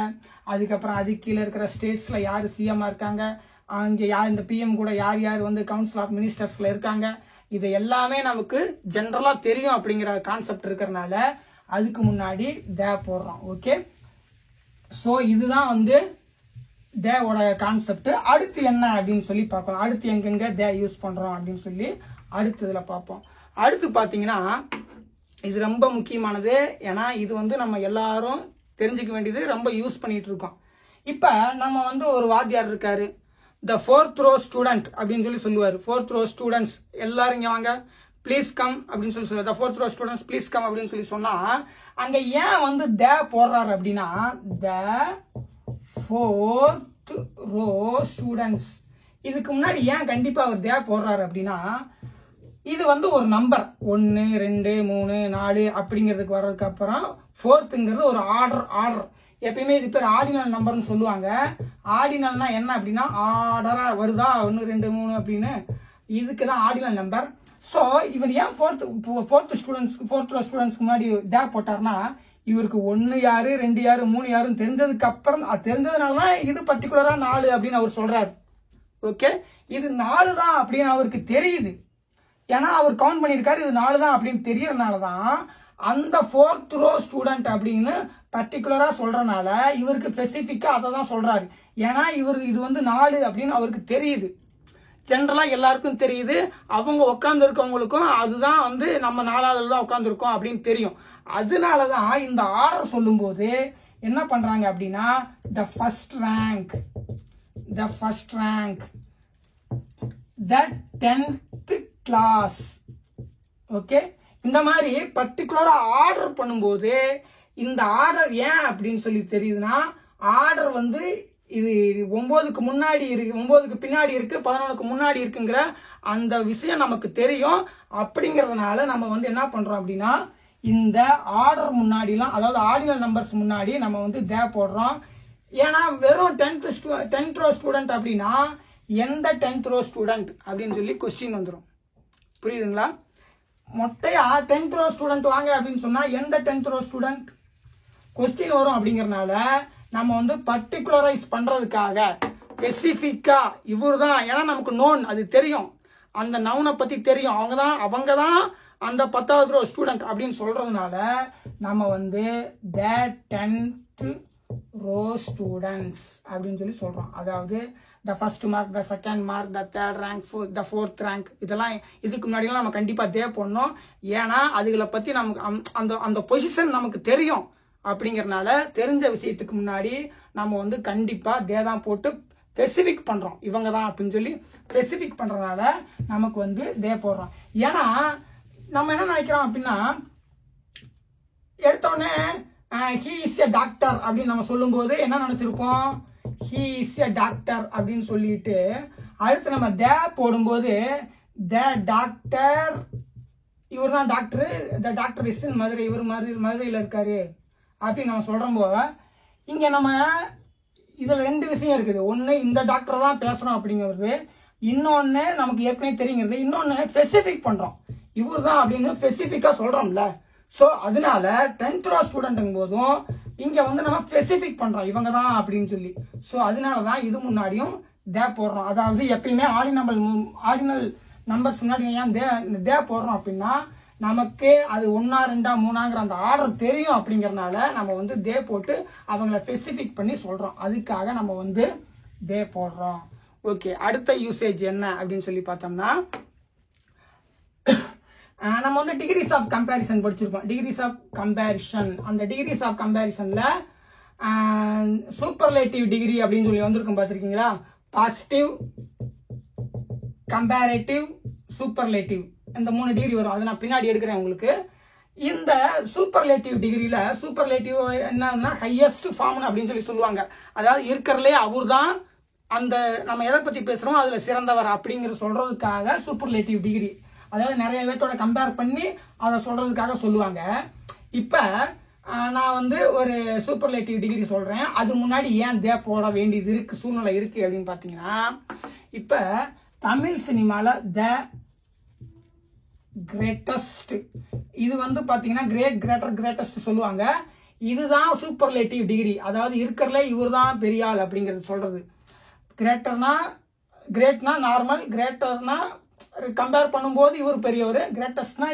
அதுக்கப்புறம் அதுக்கு கீழே இருக்கிற ஸ்டேட்ஸ்ல யாரு சிஎம் இருக்காங்க, அங்க யார் இந்த பிஎம் கூட யார் யார் வந்து கவுன்சில் ஆஃப் மினிஸ்டர்ஸ்ல இருக்காங்க, இது எல்லாமே நமக்கு ஜென்ரலா தெரியும் அப்படிங்கிற கான்செப்ட் இருக்கிறதுனால அதுக்கு முன்னாடி தே போடுறோம். ஓகே, சோ இதுதான் வந்து தேவோட கான்செப்ட். அடுத்து என்ன அப்படின்னு சொல்லி பார்க்கலாம். அடுத்து எங்கெங்க தே யூஸ் பண்றோம் அப்படின்னு சொல்லி அடுத்ததுல பார்ப்போம். அடுத்து பாத்தீங்கன்னா இது ரொம்ப முக்கியமானது. ஏன்னா இது வந்து நம்ம எல்லாரும் தெரிஞ்சுக்க வேண்டியது, ரொம்ப யூஸ் பண்ணிட்டு இருக்கோம். இப்ப நம்ம வந்து ஒரு வாத்தியார் இருக்காரு, த 4th row ஸ்டூடெண்ட் அப்படின்னு சொல்லி சொல்லுவாரு. 4th row ஸ்டூடெண்ட்ஸ் எல்லாரும் இங்க வாங்க, ப்ளீஸ் கம் அப்படின்னு சொல்லி சொல்லுவாரு. த 4th row students please come அப்படின்னு சொல்லி சொன்னா அங்க ஏன் வந்து தே போடுறாரு அப்படின்னா, த 4th row ஸ்டூடெண்ட்ஸ். இதுக்கு முன்னாடி ஏன் கண்டிப்பா அவர் தே போடுறாரு அப்படின்னா, இது வந்து ஒரு நம்பர் 1 2 3 4 அப்படிங்கிறதுக்கு வர்றதுக்கு அப்புறம் 4ங்கிறது ஒரு ஆர்டர். எப்பயுமே இது பேர் ஆர்டினல் நம்பர்னு சொல்லுவாங்க. ஆர்டினல்னா என்ன அப்படின்னா ஆர்டரா வருதா 1 2 3 அப்படின்னு, இதுக்குதான் ஆர்டினல் நம்பர். சோ இவர் ஏன் 4th ஸ்டூடெண்ட்ஸ்க்கு முன்னாடி தே போட்டார்னா, இவருக்கு 1 யாரு 2 யாரு 3 யாருன்னு தெரிஞ்சதுக்கு அப்புறம் தெரிஞ்சதுனாலதான் இது பர்டிகுலரா 4 அப்படின்னு அவர் சொல்றாரு. ஓகே, இது 4 தான் அப்படின்னு அவருக்கு தெரியுது. ஏன்னா அவர் கவுண்ட் பண்ணியிருக்காரு, இது 4 தான் அப்படின்னு தெரியறதுனாலதான் அந்த 4th row ஸ்டூடெண்ட் அப்படின்னு பர்டிகுலரா சொல்றதுனால இவருக்கு ஸ்பெசிபிக்கா அதை தான் சொல்றாரு. ஏன்னா இவருக்கு இது வந்து 4 அப்படின்னு அவருக்கு தெரியுது. ஜென்ரலா எல்லாருக்கும் தெரியுது, அவங்க உட்கார்ந்து இருக்கவங்களுக்கும் அதுதான் வந்து நம்ம 4வது தான் உட்கார்ந்து இருக்கோம் அப்படின்னு தெரியும். அதனாலதான் இந்த ஆர்டர் சொல்லும் போது என்ன பண்றாங்க அப்படின்னா, the first rank, the 10th class. Okay, இந்த மாதிரி பர்டிகுலரா ஆர்டர் பண்ணும்போது இந்த ஆர்டர் ஏன் அப்படின்னு சொல்லி தெரியுதுன்னா, ஆர்டர் வந்து இது 9க்கு முன்னாடி இருக்கு, 9க்கு பின்னாடி இருக்கு, 11க்கு முன்னாடி இருக்குங்கிற அந்த விஷயம் நமக்கு தெரியும். அப்படிங்கறதுனால நம்ம வந்து என்ன பண்றோம் அப்படின்னா இந்த ஆர்டர் முன்னாடிலாம், அதாவது ஆர்டினல் நம்பர்ஸ் முன்னாடி நம்ம வந்து தே போடுறோம். ஏன்னா வெறும் 10th row ஸ்டூடெண்ட் அப்படின்னா எந்த 10th row ஸ்டூடெண்ட் அப்படின்னு சொல்லி கொஸ்டின் வந்துடும். புரியுதுங்களா? மொட்டையா 10th row ஸ்டூடெண்ட் வாங்க அப்படின்னு சொன்னா எந்த 10th row ஸ்டூடெண்ட் கொஸ்டின் வரும். அப்படிங்கறதுனால நம்ம வந்து பர்டிகுலரைஸ் பண்றதுக்காக ஸ்பெசிஃபிக்கா இவர் தான், ஏன்னா நமக்கு நோன் அது தெரியும், அந்த நவுனை பத்தி தெரியும், அவங்க தான் அந்த 10th row ஸ்டூடெண்ட் அப்படின்னு சொல்றதுனால நம்ம வந்து the 10th row students அப்படின்னு சொல்லி சொல்றோம். அதாவது the first mark, the second mark, the third rank, the fourth rank, இதெல்லாம் இதுக்கு முன்னாடிலாம் நம்ம கண்டிப்பா தே போடணும். ஏன்னா அதுகளை பத்தி நமக்கு அந்த பொசிஷன் நமக்கு தெரியும். அப்படிங்கறதுனால தெரிஞ்ச விஷயத்துக்கு முன்னாடி நம்ம வந்து கண்டிப்பா தே தான் போட்டு ஸ்பெசிஃபிக் பண்றோம், இவங்க தான் அப்படின்னு சொல்லி ஸ்பெசிஃபிக் பண்றதுனால நமக்கு வந்து தே போடுறோம். ஏன்னா நம்ம என்ன நினைக்கிறோம் அப்படின்னா எடுத்தோடனே he is a doctor அப்படின்னு நம்ம சொல்லும்போது என்ன நினைச்சிருப்போம், he is a doctor அப்படின்னு சொல்லிட்டு அடுத்து நம்ம தே போடும்போது the doctor, இவர் தான் doctor, the doctor is in Madurai, இவர் மதுரையில் இருக்காரு அப்படின்னு நம்ம சொல்றோம்போ இங்க நம்ம இதுல 2 விஷயம் இருக்குது. ஒண்ணு இந்த டாக்டர் தான் பேசுறோம் அப்படிங்கிறது, இன்னொன்னு நமக்கு ஏற்கனவே தெரியுங்கிறது, இன்னொன்னு ஸ்பெசிஃபிக் பண்றோம், இவர் தான் அப்படின்னு ஸ்பெசிஃபிக்கா சொல்றோம்ல. சோ அதனால 10th row ஸ்டூடெண்ட் போதும் இங்க வந்து நம்ம ஸ்பெசிஃபிக் பண்றோம், இவங்க தான் அப்படின்னு சொல்லி. சோ அதனாலதான் இது முன்னாடியும் தே போடுறோம். அதாவது எப்பயுமே ஆர்டினல் நம்பர்ஸ் முன்னாடி ஏன் தே போடுறோம் அப்படின்னா நமக்கு அது 1, 2, 3ங்கிற அந்த ஆர்டர் தெரியும். அப்படிங்கறதுனால நம்ம வந்து தே போட்டு அவங்கள ஸ்பெசிஃபிக் பண்ணி சொல்றோம். அதுக்காக நம்ம வந்து தே போடுறோம். ஓகே, அடுத்த யூசேஜ் என்ன அப்படின்னு சொல்லி பார்த்தோம்னா நம்ம வந்து டிகிரிஸ் ஆஃப் கம்பேரிசன் படிச்சிருக்கோம். டிகிரிஸ் ஆஃப் கம்பேரிசன், அந்த டிகிரிஸ் ஆஃப் கம்பேரிசன்ல சூப்பர்லேட்டிவ் டிகிரி அப்படின்னு சொல்லி வந்திருக்கும் பார்த்திருக்கீங்களா? பாசிட்டிவ், கம்பேரேட்டிவ், சூப்பர்லேட்டிவ், இந்த 3 டிகிரி வரும். அதை நான் பின்னாடி எடுக்கிறேன் உங்களுக்கு. இந்த சூப்பர்லேட்டிவ் டிகிரியில சூப்பர்லேட்டிவ் என்னன்னா ஹையஸ்ட் ஃபார்ம் அப்படின்னு சொல்லி சொல்லுவாங்க. அதாவது இருக்கிறதுலே அவர் தான் அந்த நம்ம எதை பத்தி பேசுறோம் அதுல சிறந்தவர் அப்படிங்கிற சொல்றதுக்காக சூப்பர்லேட்டிவ் டிகிரி, அதாவது நிறைய பேர்த்தோட கம்பேர் பண்ணி அதை சொல்றதுக்காக சொல்லுவாங்க. இப்ப நான் வந்து ஒரு சூப்பர்லேட்டிவ் டிகிரி சொல்றேன், அது முன்னாடி ஏன் தே போட வேண்டியது இருக்கு, சூழ்நிலை இருக்கு அப்படின்னு பாத்தீங்கன்னா, இப்ப தமிழ் சினிமால த கிரேட்டஸ்ட், இது வந்து பாத்தீங்கன்னா கிரேட்டஸ்ட் சொல்லுவாங்க. இதுதான் சூப்பர்லேட்டிவ் டிகிரி, அதாவது இருக்கிறதுல இவர் தான் பெரிய ஆள் அப்படிங்கிறது சொல்றது. கிரேட்னா நார்மல், கிரேட்டர்னா கம்பேர் பண்ணும்போது இவர் பெரியவர், கிரேட்டஸ்ட்னா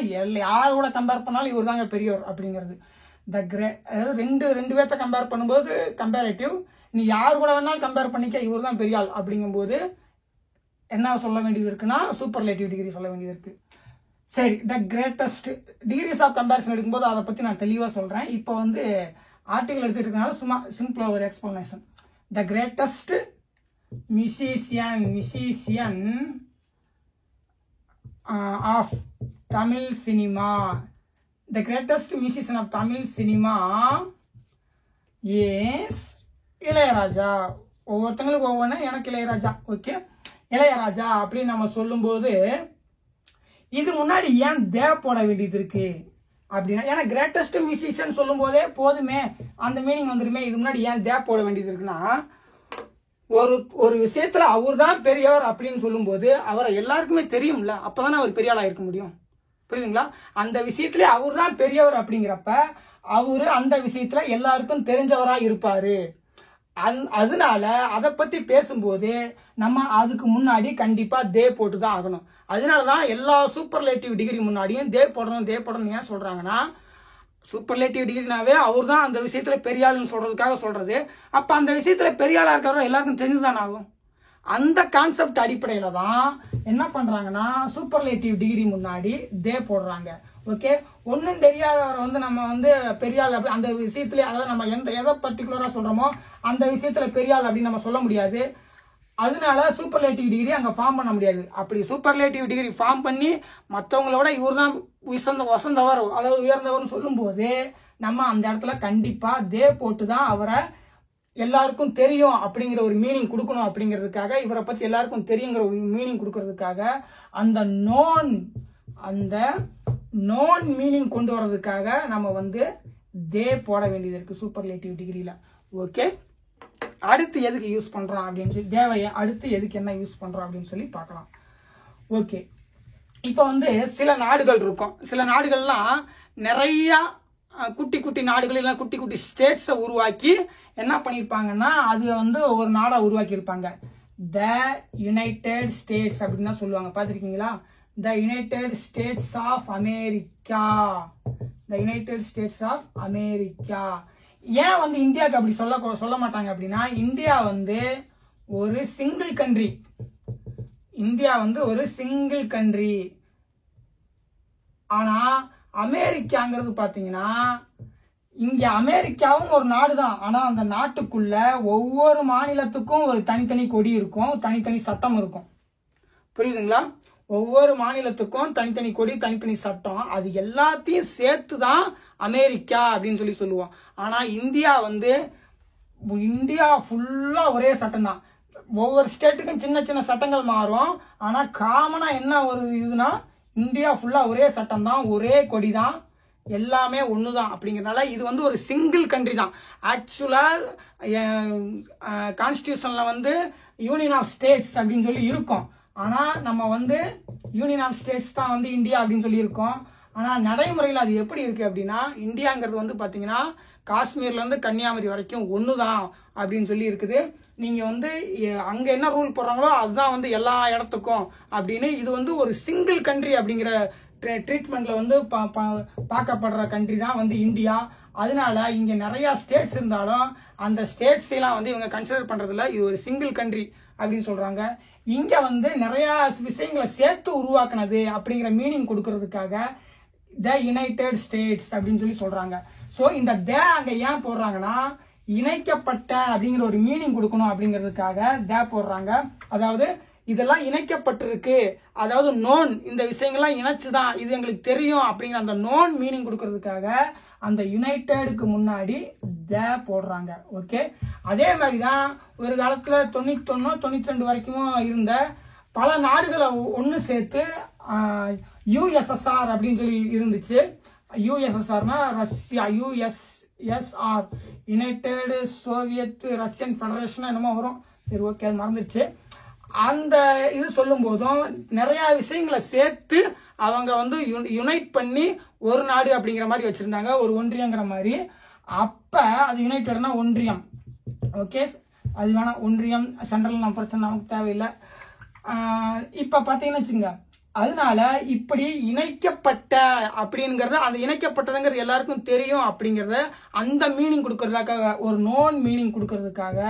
யாரோட கம்பேர் பண்ணாலும் இவர் தாங்க பெரியவர் அப்படிங்கிறது. ரெண்டு பேர்த்த கம்பேர் பண்ணும்போது கம்பேரேட்டிவ், நீ யாரு கூட வேணாலும் கம்பேர் பண்ணிக்க இவர் தான் பெரிய ஆள் அப்படிங்கும்போது என்ன சொல்ல வேண்டியது இருக்குன்னா சூப்பர்லேட்டிவ் டிகிரி சொல்ல வேண்டியது இருக்கு. சரி, the greatest degrees of comparison எடுக்கும்போது அதை பத்தி நான் தெளிவா சொல்றேன். இப்போ வந்து ஆர்டிகல் எடுத்துட்டு இருக்கனால சும்மா சிம்பிளா ஒரு explanation. The greatest musician of Tamil cinema, the greatest musician of Tamil cinema is Ilaiyaraaja. ஒவ்வொருத்தங்களுக்கு ஒவ்வொன்று, எனக்கு இளையராஜா. ஓகே, இளையராஜா அப்படின்னு நம்ம சொல்லும்போது இது முன்னாடி ஏன் தே போட வேண்டியது இருக்கு அப்படின்னா, ஏன்னா கிரேட்டஸ்ட் மியூசிஷியன் சொல்லும் போதே போதுமே அந்த மீனிங் வந்துருமே, இது முன்னாடி ஏன் தே போட வேண்டியது இருக்குன்னா, ஒரு விஷயத்துல அவர் தான் பெரியவர் அப்படின்னு சொல்லும் போது அவரை எல்லாருக்குமே தெரியும்ல, அப்பதானே அவர் பெரிய ஆளா இருக்க முடியும். புரியுதுங்களா? அந்த விஷயத்துல அவர் தான் பெரியவர் அப்படிங்கிறப்ப அவரு அந்த விஷயத்துல எல்லாருக்கும் தெரிஞ்சவரா இருப்பாரு. அதனால அதை பத்தி பேசும்போது நம்ம அதுக்கு முன்னாடி கண்டிப்பா தே போட்டு தான் ஆகணும். அதனாலதான் எல்லா சூப்பர்லேட்டிவ் டிகிரி முன்னாடியும் தே போடணும் ஏன் சொல்றாங்கன்னா, சூப்பர்லேட்டிவ் டிகிரினாவே அவர் தான் அந்த விஷயத்துல பெரிய ஆளுன்னு சொல்றதுக்காக சொல்றது. அப்ப அந்த விஷயத்துல பெரிய ஆளா இருக்கிறவங்க எல்லாருக்கும் தெரிஞ்சுதான் ஆகும். அந்த கான்செப்ட் அடிப்படையில தான் என்ன பண்றாங்கன்னா சூப்பர்லேட்டிவ் டிகிரி முன்னாடி தே போடுறாங்க. ஓகே, ஒன்னும் தெரியாதவரை வந்து நம்ம வந்து பெரிய ஆள் அப்படி அந்த விஷயத்துல, அதாவது நம்ம எதை பர்டிகுலரா சொல்றோமோ அந்த விஷயத்துல பெரிய ஆள் அப்படின்னு நம்ம சொல்ல முடியாது. அதனால சூப்பர்லேட்டிவ் டிகிரி அங்க ஃபார்ம் பண்ண முடியாது. அப்படி சூப்பர்லேட்டிவ் டிகிரி ஃபார்ம் பண்ணி மற்றவங்களோட இவர் தான் வசந்தவர், அதாவது உயர்ந்தவர்னு சொல்லும் போது நம்ம அந்த இடத்துல கண்டிப்பா தே போட்டு தான் அவரை எல்லாருக்கும் தெரியும் அப்படிங்கிற ஒரு மீனிங் கொடுக்கணும் அப்படிங்கிறதுக்காக, இவரை பத்தி எல்லாருக்கும் தெரியுங்கிற ஒரு மீனிங் கொடுக்கறதுக்காக அந்த நோன் மீனிங் கொண்டு வர்றதுக்காக நம்ம வந்து தே போட வேண்டியது இருக்கு சூப்பர்லேட்டிவ் டிகிரியில. ஓகே, அடுத்து எதுக்கு யூஸ் பண்றோம் அப்படின்னு சொல்லி, தேவையை அடுத்து எதுக்கு என்ன யூஸ் பண்றோம் அப்படின்னு சொல்லி பார்க்கலாம். ஓகே, இப்போ வந்து சில நாடுகள் இருக்கும். சில நாடுகள்லாம் நிறைய குட்டி குட்டி நாடுகள் இல்லை குட்டி குட்டி ஸ்டேட்ஸை உருவாக்கி என்ன பண்ணியிருப்பாங்கன்னா அது வந்து ஒரு நாடா உருவாக்கி இருப்பாங்க. த யுனைடெட் ஸ்டேட்ஸ் அப்படின்னு தான் சொல்லுவாங்க. பார்த்துருக்கீங்களா? The United States of America. The United States of America. ஏன் வந்து இந்தியாவுக்கு அப்படி சொல்ல மாட்டாங்க அப்படின்னா, இந்தியா வந்து ஒரு சிங்கிள் கண்ட்ரி. இந்தியா வந்து ஒரு சிங்கிள் கண்ட்ரி. ஆனா அமெரிக்காங்கிறது பாத்தீங்கன்னா, இங்க அமெரிக்காவும் ஒரு நாடு தான். ஆனா அந்த நாட்டுக்குள்ள ஒவ்வொரு மாநிலத்துக்கும் ஒரு தனித்தனி கொடி இருக்கும், தனித்தனி சட்டம் இருக்கும். புரியுதுங்களா? ஒவ்வொரு மாநிலத்துக்கும் தனித்தனி கொடி, தனித்தனி சட்டம். அது எல்லாத்தையும் சேர்த்து தான் அமெரிக்கா அப்படின்னு சொல்லி சொல்லுவோம். ஆனா இந்தியா வந்து இந்தியா ஃபுல்லா ஒரே சட்டம் தான். ஒவ்வொரு ஸ்டேட்டுக்கும் சின்ன சின்ன சட்டங்கள் மாறும். ஆனா காமனா என்ன ஒரு இதுனா, இந்தியா ஃபுல்லா ஒரே சட்டம் தான், ஒரே கொடி தான், எல்லாமே ஒண்ணுதான். அப்படிங்கறதுனால இது வந்து ஒரு சிங்கிள் கண்ட்ரி தான். ஆக்சுவலா கான்ஸ்டிடியூஷன்ல வந்து யூனியன் ஆஃப் ஸ்டேட்ஸ் அப்படின்னு சொல்லி இருக்கும். ஆனா நம்ம வந்து யூனியன் ஆஃப் ஸ்டேட்ஸ் தான் வந்து இந்தியா அப்படின்னு சொல்லி இருக்கோம். ஆனா நடைமுறையில் அது எப்படி இருக்கு அப்படின்னா, இந்தியாங்கிறது வந்து பாத்தீங்கன்னா காஷ்மீர்ல இருந்து கன்னியாகுமரி வரைக்கும் ஒண்ணுதான் அப்படின்னு சொல்லி இருக்குது. நீங்க வந்து அங்க என்ன ரூல் போடுறாங்களோ அதுதான் வந்து எல்லா இடத்துக்கும் அப்படின்னு. இது வந்து ஒரு சிங்கிள் கண்ட்ரி அப்படிங்கிற ட்ரீட்மெண்ட்ல வந்து பார்க்கப்படுற கண்ட்ரி தான் வந்து இந்தியா. அதனால இங்க நிறைய ஸ்டேட்ஸ் இருந்தாலும் அந்த ஸ்டேட்ஸ் எல்லாம் வந்து இவங்க கன்சிடர் பண்றதுல இது ஒரு சிங்கிள் கண்ட்ரி அப்படின்னு சொல்றாங்க. இங்க வந்து நிறைய விஷயங்களை சேர்த்து உருவாக்குனது அப்படிங்கிற மீனிங் கொடுக்கறதுக்காக த யுனைடெட் ஸ்டேட்ஸ் அப்படின்னு சொல்லி சொல்றாங்க. சோ இந்த த அங்க ஏன் போடுறாங்கன்னா, இணைக்கப்பட்ட அப்படிங்கிற ஒரு மீனிங் கொடுக்கணும் அப்படிங்கிறதுக்காக த போடுறாங்க. அதாவது இதெல்லாம் இணைக்கப்பட்டிருக்கு, அதாவது நோன், இந்த விஷயங்கள்லாம் இணைச்சுதான், இது எங்களுக்கு தெரியும் அப்படிங்கிற அந்த நோன் மீனிங் கொடுக்கறதுக்காக அந்த யுனைடெடுக்கு முன்னாடி த போடுறாங்க. ஓகே, அதே மாதிரிதான் ஒரு காலத்துல 91 92 வரைக்கும் இருந்த பல நாடுகளை ஒன்னு சேர்த்து யுஎஸ்எஸ்ஆர் அப்படின்னு சொல்லி இருந்துச்சு. யுஎஸ்எஸ்ஆர்னா Russia, USSR United Soviet Russian Federation என்னமோ வரும். சரி, ஓகே, அது மறந்துடுச்சு. அந்த இது சொல்லும் போதும் நிறைய விஷயங்களை சேர்த்து அவங்க வந்து யுனைட் பண்ணி ஒரு நாடு அப்படிங்கிற மாதிரி வச்சிருந்தாங்க, ஒரு ஒன்றியங்கிற மாதிரி. அப்ப அது யுனைடெட்னா ஒன்றியம். ஓகே, அது வேணா ஒன்றியம் சென்ட்ரல் நம்ம பிரச்சனை நமக்கு தேவையில்லை. இப்ப பாத்தீங்கன்னு வச்சுங்க, அதனால இப்படி இணைக்கப்பட்ட அப்படிங்கறத, அந்த இணைக்கப்பட்டதுங்கிறது எல்லாருக்கும் தெரியும் அப்படிங்கறத அந்த மீனிங் கொடுக்கறதுக்காக, ஒரு நோன் மீனிங் கொடுக்கறதுக்காக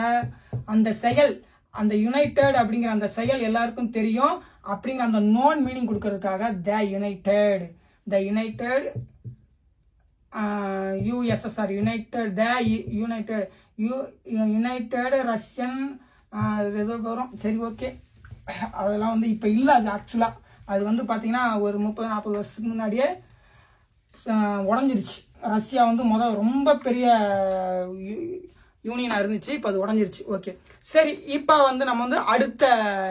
அந்த செயல், அந்த யுனைடெட் அப்படிங்கிற அந்த செயல் எல்லாருக்கும் தெரியும் அப்படிங்கிற அந்த நோன் மீனிங் கொடுக்கறதுக்காக த யுனைடெட் யுஎஸ்எஸ்ஆர் யுனைடெட் த யுனைடெட் ரஷ்யன் ஏதோ வரும். சரி, ஓகே, அதெல்லாம் வந்து இப்ப இல்ல. அது ஆக்சுவலா அது வந்து பாத்தீங்கன்னா ஒரு 30-40 வருஷத்துக்கு முன்னாடியே உடஞ்சிருச்சு. ரஷ்யா வந்து ரொம்ப பெரிய யூனியனா இருந்துச்சு, இப்ப அது உடஞ்சிருச்சு. ஓகே, சரி, இப்ப வந்து நம்ம வந்து அடுத்த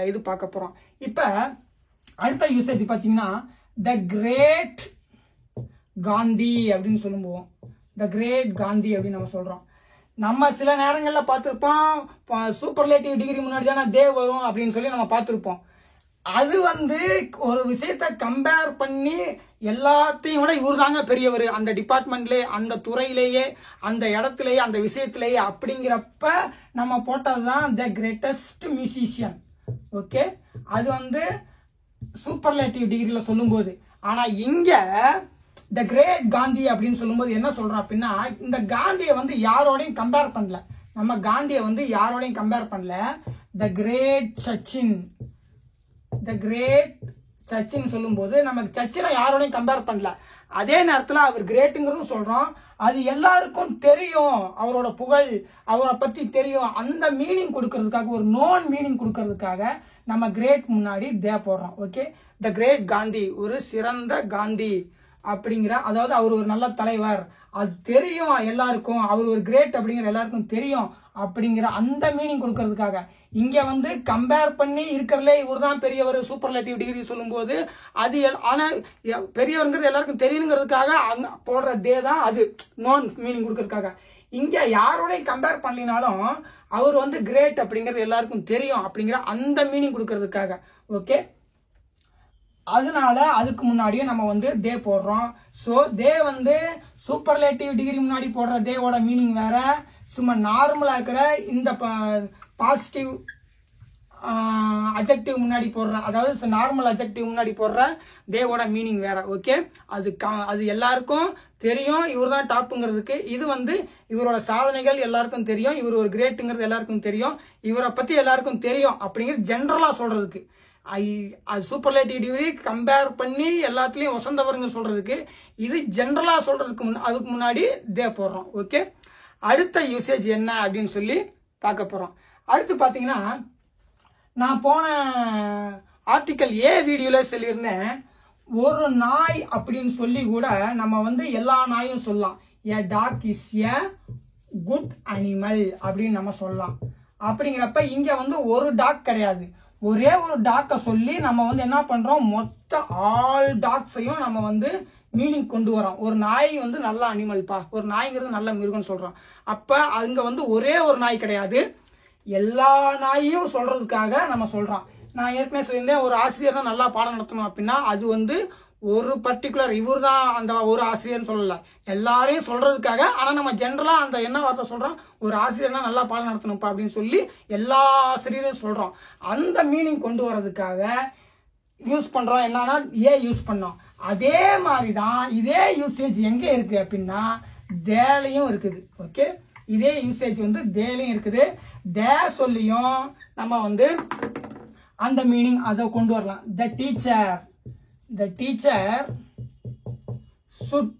இது பார்க்க போறோம். இப்ப அடுத்த யூசேஜ் பாத்தீங்கன்னா த கிரேட் காந்தி அப்படின்னு சொல்லுவோம். த கிரேட் காந்தி அப்படின்னு நம்ம சொல்றோம். நம்ம சில நேரங்கள்ல பார்த்திருப்போம், சூப்பர்லேட்டிவ் டிகிரி முன்னாடி தானே தே வரும் அப்படின்னு சொல்லி நம்ம பார்த்திருப்போம். அது வந்து ஒரு விஷயத்த கம்பேர் பண்ணி எல்லாத்தையும் விட இவர் தாங்க பெரியவர் அந்த டிபார்ட்மெண்ட்லேயே, அந்த துறையிலேயே, அந்த இடத்துலயே, அந்த விஷயத்திலேயே அப்படிங்கிறப்ப நம்ம போட்டதுதான் த கிரேட்டஸ்ட் மியூசிஷியன். ஓகே, அது வந்து சூப்பர்லேட்டிவ் டிகிரியில சொல்லும் போது. ஆனா இங்க த கிரேட் காந்தி அப்படின்னு சொல்லும்போது என்ன சொல்றோம் அப்படின்னா, இந்த காந்தியை வந்து யாரோடையும் கம்பேர் பண்ணல. நம்ம காந்தியை வந்து யாரோடையும் கம்பேர் பண்ணல. The great Sachin, the great Sachin சொல்லும் போது நமக்கு சச்சினை யாரோடையும் கம்பேர் பண்ணல. அதே நேரத்தில் அவர் கிரேட்டுங்கிறதும் சொல்றோம். அது எல்லாருக்கும் தெரியும், அவரோட புகழ், அவரை பத்தி தெரியும். அந்த மீனிங் கொடுக்கறதுக்காக, ஒரு நோன் மீனிங் கொடுக்கறதுக்காக நம்ம கிரேட் முன்னாடி தே போடுறோம். ஓகே, த கிரேட் காந்தி, ஒரு சிறந்த காந்தி அப்படிங்கிற, அதாவது அவர் ஒரு நல்ல தலைவர், அது தெரியும் எல்லாருக்கும், அவர் ஒரு கிரேட் அப்படிங்கிற எல்லாருக்கும் தெரியும் அப்படிங்கிற அந்த மீனிங் கொடுக்கறதுக்காக. இங்க வந்து கம்பேர் பண்ணி இருக்கிறதுல இவர் தான் பெரியவர் சூப்பர்லேட்டிவ் டிகிரி சொல்லும்போது அது ஆனா பெரியவருங்கிறது எல்லாருக்கும் தெரியணுங்கிறதுக்காக அங்க போடுற தே தான் அது நோன் மீனிங் கொடுக்கறதுக்காக. இங்க யாரோடையும் கம்பேர் பண்ணலினாலும் அவர் வந்து கிரேட் அப்படிங்கிறது எல்லாருக்கும் தெரியும் அப்படிங்கிற அந்த மீனிங் கொடுக்கறதுக்காக. ஓகே, அதனால அதுக்கு முன்னாடியே நம்ம வந்து தே போடுறோம். ஸோ தே வந்து சூப்பர்லேட்டிவ் டிகிரி முன்னாடி போடுற தேவோட மீனிங் வேற, சும்மா நார்மலா இருக்கிற இந்த பாசிட்டிவ் அஜெக்டிவ் முன்னாடி போடுற, அதாவது நார்மல் அஜெக்டிவ் முன்னாடி போடுற தேவோட மீனிங் வேற. ஓகே, அது எல்லாருக்கும் தெரியும் இவர் தான் டாப்புங்கிறதுக்கு. இது வந்து இவரோட சாதனைகள் எல்லாருக்கும் தெரியும், இவர் ஒரு கிரேட்டுங்கிறது எல்லாருக்கும் தெரியும், இவரை பத்தி எல்லாருக்கும் தெரியும் அப்படிங்கிறது ஜென்ரலா சொல்றதுக்கு. அது சூப்பர்லேட்டிவ் டிகிரி கம்பேர் பண்ணி எல்லாத்துலயும் வசந்தவருங்க சொல்றதுக்கு, இது ஜென்ரலா சொல்றதுக்கு அதுக்கு முன்னாடி தே போடுறோம். ஓகே, அடுத்த யூசேஜ் என்ன அப்படின்னு சொல்லி பார்க்க போறோம். அடுத்து பாத்தீங்கன்னா நான் போன ஆர்டிக்கல் ஏ வீடியோல சொல்லியிருந்தேன், ஒரு நாய் அப்படின்னு சொல்லி கூட நம்ம வந்து எல்லா நாயும் சொல்லலாம். A dog is a good animal அப்படின்னு நம்ம சொல்லலாம். அப்படிங்கிறப்ப இங்க வந்து ஒரு டாக் கிடையாது, ஒரே ஒரு டாக்கை சொல்லி நம்ம வந்து என்ன பண்றோம், மொத்த ஆல் டாக்ஸையும் நம்ம வந்து மீனிங் கொண்டு வரோம். ஒரு நாய் வந்து நல்ல அனிமல்பா, ஒரு நாய்ங்கிறது நல்ல மிருகம் சொல்றோம். அப்ப அங்க வந்து ஒரே ஒரு நாய் கிடையாது, எல்லா நாயையும் சொல்றதுக்காக நம்ம சொல்றோம். நான் ஏற்கனவே சொல்லியிருந்தேன், ஒரு ஆசிரியர் தான் நல்லா பாடம் நடத்தணும் அப்படின்னா அது வந்து ஒரு பர்டிகுலர் இவர் தான் அந்த ஒரு ஆசிரியர்னு சொல்லல, எல்லாரையும் சொல்றதுக்காக. ஆனா நம்ம ஜென்ரலா அந்த என்ன வார்த்தை சொல்றோம், ஒரு ஆசிரியர்னா நல்லா பாடம் நடத்தணும்ப்பா அப்படின்னு சொல்லி எல்லா ஆசிரியரையும் சொல்றோம். அந்த மீனிங் கொண்டு வர்றதுக்காக யூஸ் பண்றோம். என்னன்னா ஏ யூஸ் பண்ணோம். அதே மாதிரிதான் இதே யூசேஜ் எங்க இருக்கு அப்படின்னா தேலையும் இருக்குது. ஓகே, இதே யூசேஜ் வந்து தேலையும் இருக்குது. தே சொல்லியும் நம்ம வந்து அந்த மீனிங் அதை கொண்டு வரலாம். The teacher should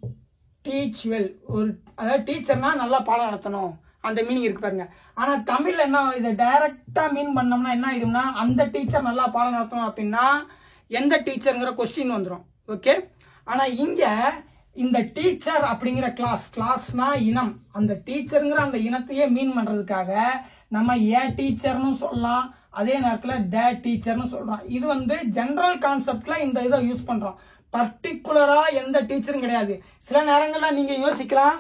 teach well. ஒரு அதாவது டீச்சர்னா நல்லா பாடம் நடத்தணும் அந்த மீனிங் இருக்கு பாருங்க. ஆனா தமிழ்ல என்ன இதை டைரக்டா மீன் பண்ணோம்னா என்ன ஆயிடும்னா, அந்த டீச்சர் நல்லா பாடம் நடத்தணும் அப்படின்னா எந்த டீச்சருங்கிற கொஸ்டின் வந்துடும். ஓகே, ஆனா இங்க இந்த டீச்சர் அப்படிங்கிற கிளாஸ்னா இனம், அந்த டீச்சருங்கிற அந்த இனத்தையே மீன் பண்றதுக்காக நம்ம ஏ டீச்சர்னு சொல்லலாம், அதே நேரத்துல த டீச்சர்னு சொல்றோம். இது வந்து ஜெனரல் கான்செப்ட்ல இந்த இதை யூஸ் பண்றோம், பர்டிகுலரா எந்த டீச்சரும் கிடையாது. சில நேரங்கள்ல நீங்க யோசிக்கலாம்,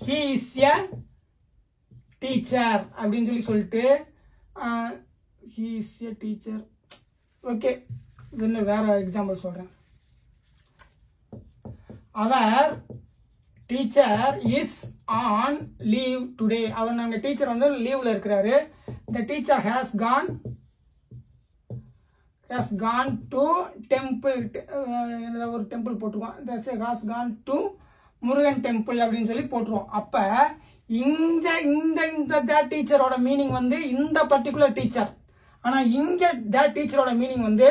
he is a teacher அப்படின்னு சொல்லிட்டு he is a teacher. Okay, இன்னும் வேற எக்ஸாம்பிள் சொல்றேன். அவர் teacher is on leave today. அவர் நாங்க டீச்சர் வந்து லீவ்ல இருக்கிறாரு. the teacher has gone to temple. ஒரு டெம்பிள் போட்டுருவோம், has gone to Murugan temple அப்படின்னு சொல்லி போட்டுருவோம். அப்ப இந்த இந்த இந்த டீச்சரோட மீனிங் வந்து இந்த பர்டிகுலர் டீச்சர். ஆனா இங்க டீச்சரோட மீனிங் வந்து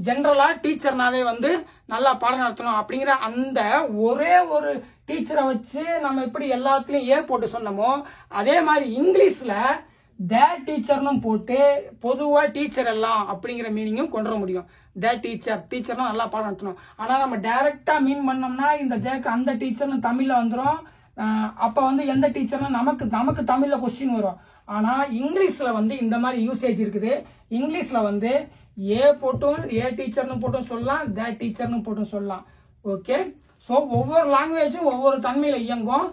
ஜெனரலா டீச்சர்னாவே வந்து நல்லா பாடம் நடத்தணும் அப்படிங்கிற அந்த ஒரே ஒரு டீச்சரை வச்சு நம்ம எப்படி எல்லாத்துலயும் ஏ போட்டு சொன்னோமோ அதே மாதிரி இங்கிலீஷ்ல த டீச்சர்னு போட்டு பொதுவா டீச்சர் எல்லாம் அப்படிங்கிற மீனிங்கும் கொண்டு வர முடியும். த டீச்சர்னா நல்லா பாடம் நடத்தணும். ஆனா நம்ம டைரக்டா மீன் பண்ணோம்னா இந்த தேக்கு அந்த டீச்சர்னு தமிழ்ல வந்துடும். அப்ப வந்து எந்த டீச்சர்னு நமக்கு தமிழ்ல கொஸ்டின் வரும். ஆனா இங்கிலீஷ்ல வந்து இந்த மாதிரி யூசேஜ் இருக்குது. இங்கிலீஷ்ல வந்து ஏ போட்டும் ஏ டீச்சர்னு போட்டும் சொல்லலாம், த டீச்சர்னு போட்டும் சொல்லலாம். ஓகே, ஸோ ஒவ்வொரு லாங்குவேஜும் ஒவ்வொரு தன்மையில இயங்கும்.